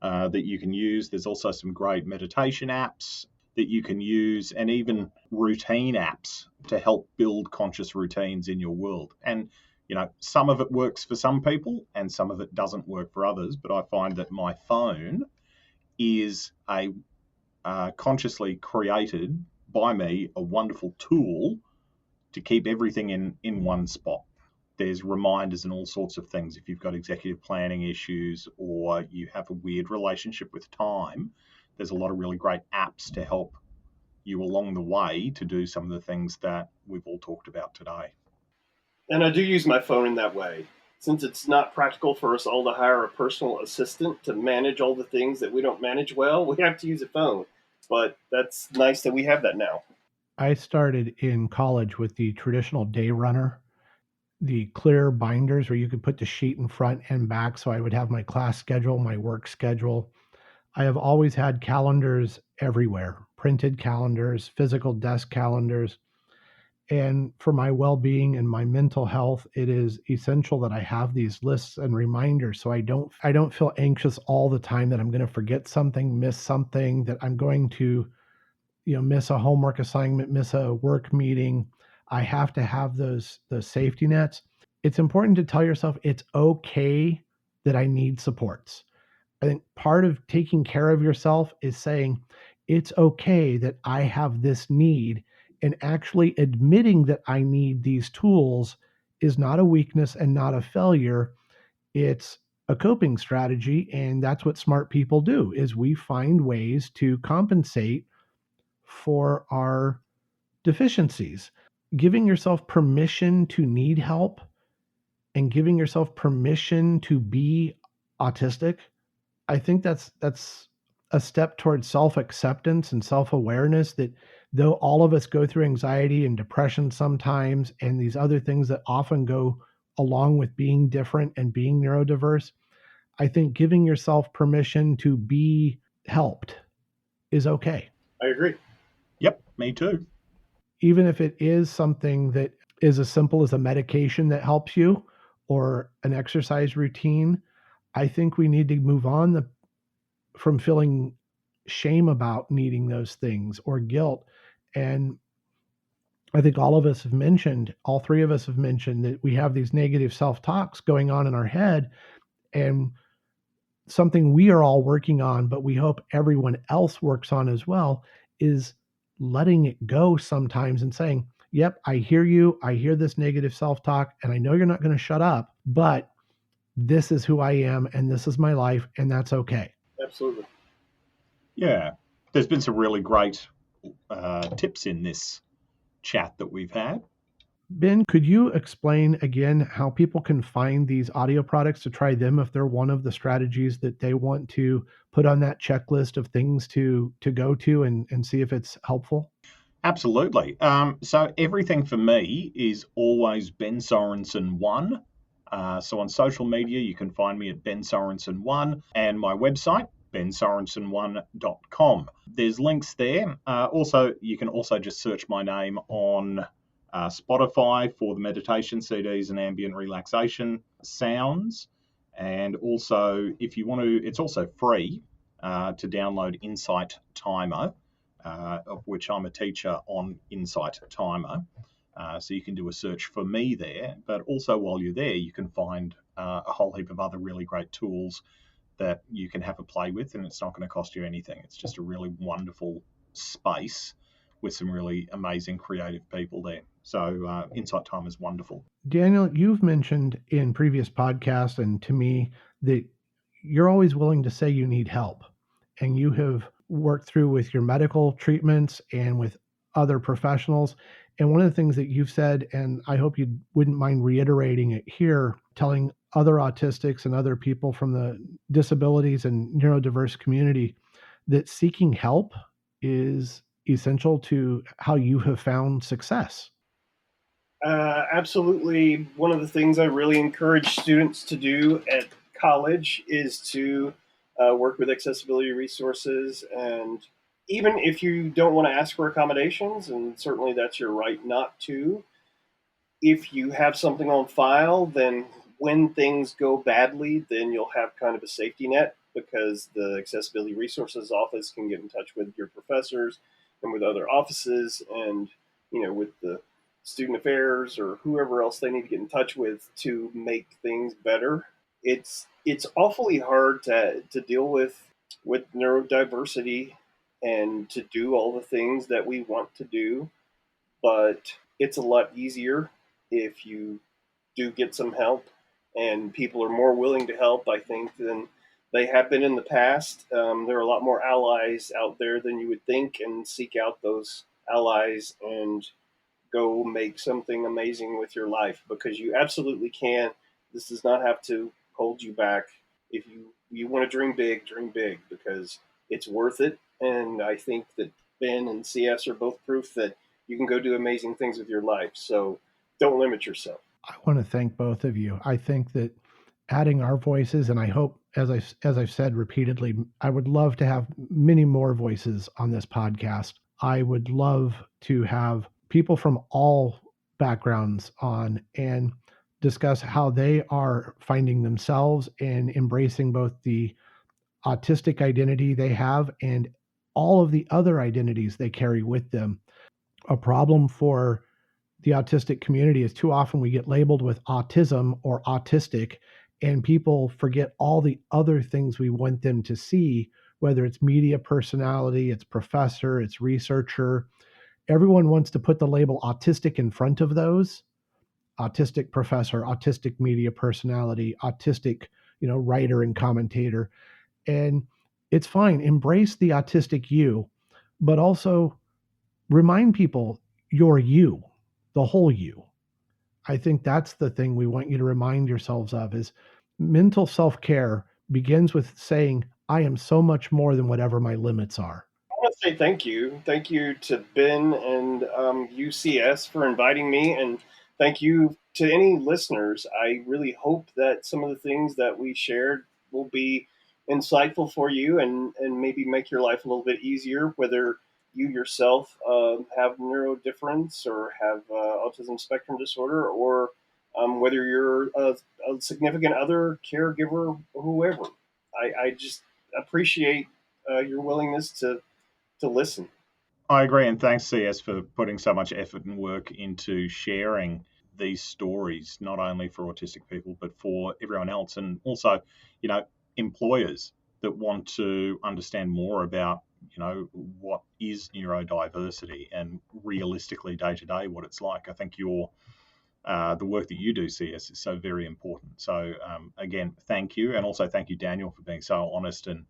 that you can use. There's also some great meditation apps that you can use, and even routine apps to help build conscious routines in your world. And some of it works for some people and some of it doesn't work for others, but I find that my phone is a consciously created by me, a wonderful tool to keep everything in one spot. there's reminders and all sorts of things. If you've got executive planning issues or you have a weird relationship with time, there's a lot of really great apps to help you along the way to do some of the things that we've all talked about today. And I do use my phone in that way. Since it's not practical for us all to hire a personal assistant to manage all the things that we don't manage well, we have to use a phone. But that's nice that we have that now. I started in college with the traditional day runner, the clear binders where you could put the sheet in front and back. So I would have my class schedule, my work schedule. I have always had calendars everywhere, printed calendars, physical desk calendars. And for my well-being and my mental health, it is essential that I have these lists and reminders so I don't feel anxious all the time that I'm going to forget something, miss something, that I'm going to, miss a homework assignment, miss a work meeting. I have to have those safety nets. It's important to tell yourself it's okay that I need supports. I think part of taking care of yourself is saying it's okay that I have this need, and actually admitting that I need these tools is not a weakness and not a failure. It's a coping strategy, and that's what smart people do is we find ways to compensate for our deficiencies. Giving yourself permission to need help and giving yourself permission to be autistic, I think that's a step towards self-acceptance and self-awareness, that though all of us go through anxiety and depression sometimes and these other things that often go along with being different and being neurodiverse, I think giving yourself permission to be helped is okay. I agree. Yep, me too. Even if it is something that is as simple as a medication that helps you or an exercise routine, I think we need to move on from feeling shame about needing those things or guilt. And I think all three of us have mentioned that we have these negative self talks going on in our head, and something we are all working on, but we hope everyone else works on as well, is letting it go sometimes and saying, yep, I hear you. I hear this negative self talk, and I know you're not going to shut up, but this is who I am, and this is my life, and that's okay. Absolutely. Yeah, there's been some really great tips in this chat that we've had. Ben, could you explain again how people can find these audio products to try them if they're one of the strategies that they want to put on that checklist of things to go to and see if it's helpful? Absolutely. So everything for me is always Ben Sorensen 1. So on social media, you can find me at Ben Sorensen 1 and my website, bensorensen1.com. There's links there. Also, you can also just search my name on Spotify for the meditation CDs and ambient relaxation sounds. And also, if you want to, it's also free to download Insight Timer, of which I'm a teacher on Insight Timer. So you can do a search for me there. But also, while you're there, you can find a whole heap of other really great tools that you can have a play with, and it's not going to cost you anything. It's just a really wonderful space with some really amazing creative people there. So Insight Time is wonderful. Daniel, you've mentioned in previous podcasts and to me that you're always willing to say you need help, and you have worked through with your medical treatments and with other professionals. And one of the things that you've said, and I hope you wouldn't mind reiterating it here, telling other autistics and other people from the disabilities and neurodiverse community that seeking help is essential to how you have found success. Absolutely. One of the things I really encourage students to do at college is to work with accessibility resources. And even if you don't want to ask for accommodations, and certainly that's your right not to, if you have something on file, then when things go badly, then you'll have kind of a safety net, because the accessibility resources office can get in touch with your professors and with other offices, and with the student affairs or whoever else they need to get in touch with to make things better. It's awfully hard to deal with neurodiversity and to do all the things that we want to do, but it's a lot easier if you do get some help, and people are more willing to help, I think, than they have been in the past. There are a lot more allies out there than you would think, and seek out those allies and go make something amazing with your life, because you absolutely can. This does not have to hold you back. If you want to dream big, because it's worth it. And I think that Ben and CS are both proof that you can go do amazing things with your life. So don't limit yourself. I want to thank both of you. I think that adding our voices, and I hope, as I've said repeatedly, I would love to have many more voices on this podcast. I would love to have people from all backgrounds on and discuss how they are finding themselves and embracing both the autistic identity they have and all of the other identities they carry with them. A problem for the autistic community is too often we get labeled with autism or autistic, and people forget all the other things we want them to see, whether it's media personality, it's professor, it's researcher. Everyone wants to put the label autistic in front of those: autistic professor, autistic media personality, autistic, writer and commentator. And it's fine. Embrace the autistic you, but also remind people you're you, the whole you. I think that's the thing we want you to remind yourselves of: is mental self-care begins with saying, I am so much more than whatever my limits are. I want to say thank you. Thank you to Ben and UCS for inviting me. And thank you to any listeners. I really hope that some of the things that we shared will be insightful for you, and maybe make your life a little bit easier, whether you yourself have neurodifference or have autism spectrum disorder, or whether you're a significant other, caregiver, whoever. I just appreciate your willingness to listen. I agree, and thanks, CS, for putting so much effort and work into sharing these stories, not only for autistic people, but for everyone else, and also, employers that want to understand more about, what is neurodiversity and realistically day to day what it's like. I think the work that you do, CS, is so very important. So again, thank you, and also thank you, Daniel, for being so honest and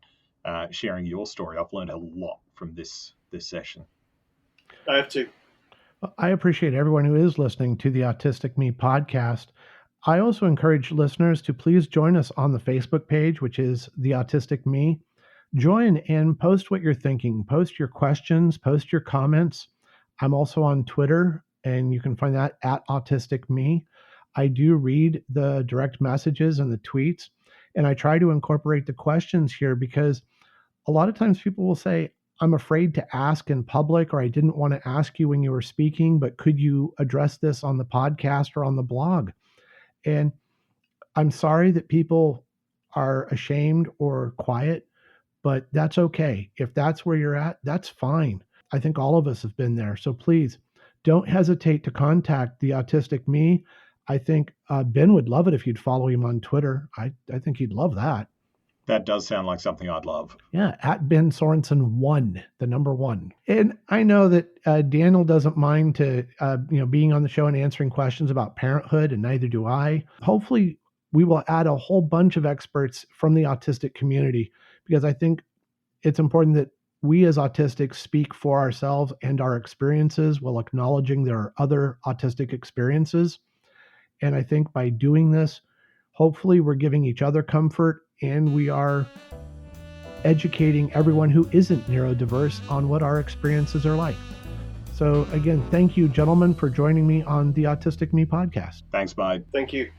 sharing your story. I've learned a lot from this session. I have to. I appreciate everyone who is listening to the Autistic Me podcast. I also encourage listeners to please join us on the Facebook page, which is The Autistic Me. Join and post what you're thinking. Post your questions, post your comments. I'm also on Twitter, and you can find that at Autistic Me. I do read the direct messages and the tweets, and I try to incorporate the questions here, because a lot of times people will say, I'm afraid to ask in public, or I didn't want to ask you when you were speaking, but could you address this on the podcast or on the blog? And I'm sorry that people are ashamed or quiet, but that's okay. If that's where you're at, that's fine. I think all of us have been there. So please don't hesitate to contact the Autistic Me. I think Ben would love it if you'd follow him on Twitter. I think he'd love that. That does sound like something I'd love. Yeah, at Ben Sorensen 1, the number 1. And I know that Daniel doesn't mind to being on the show and answering questions about parenthood, and neither do I. Hopefully, we will add a whole bunch of experts from the autistic community, because I think it's important that we as autistics speak for ourselves and our experiences, while acknowledging there are other autistic experiences. And I think by doing this, hopefully we're giving each other comfort, and we are educating everyone who isn't neurodiverse on what our experiences are like. So again, thank you, gentlemen, for joining me on the Autistic Me podcast. Thanks, mate. Thank you.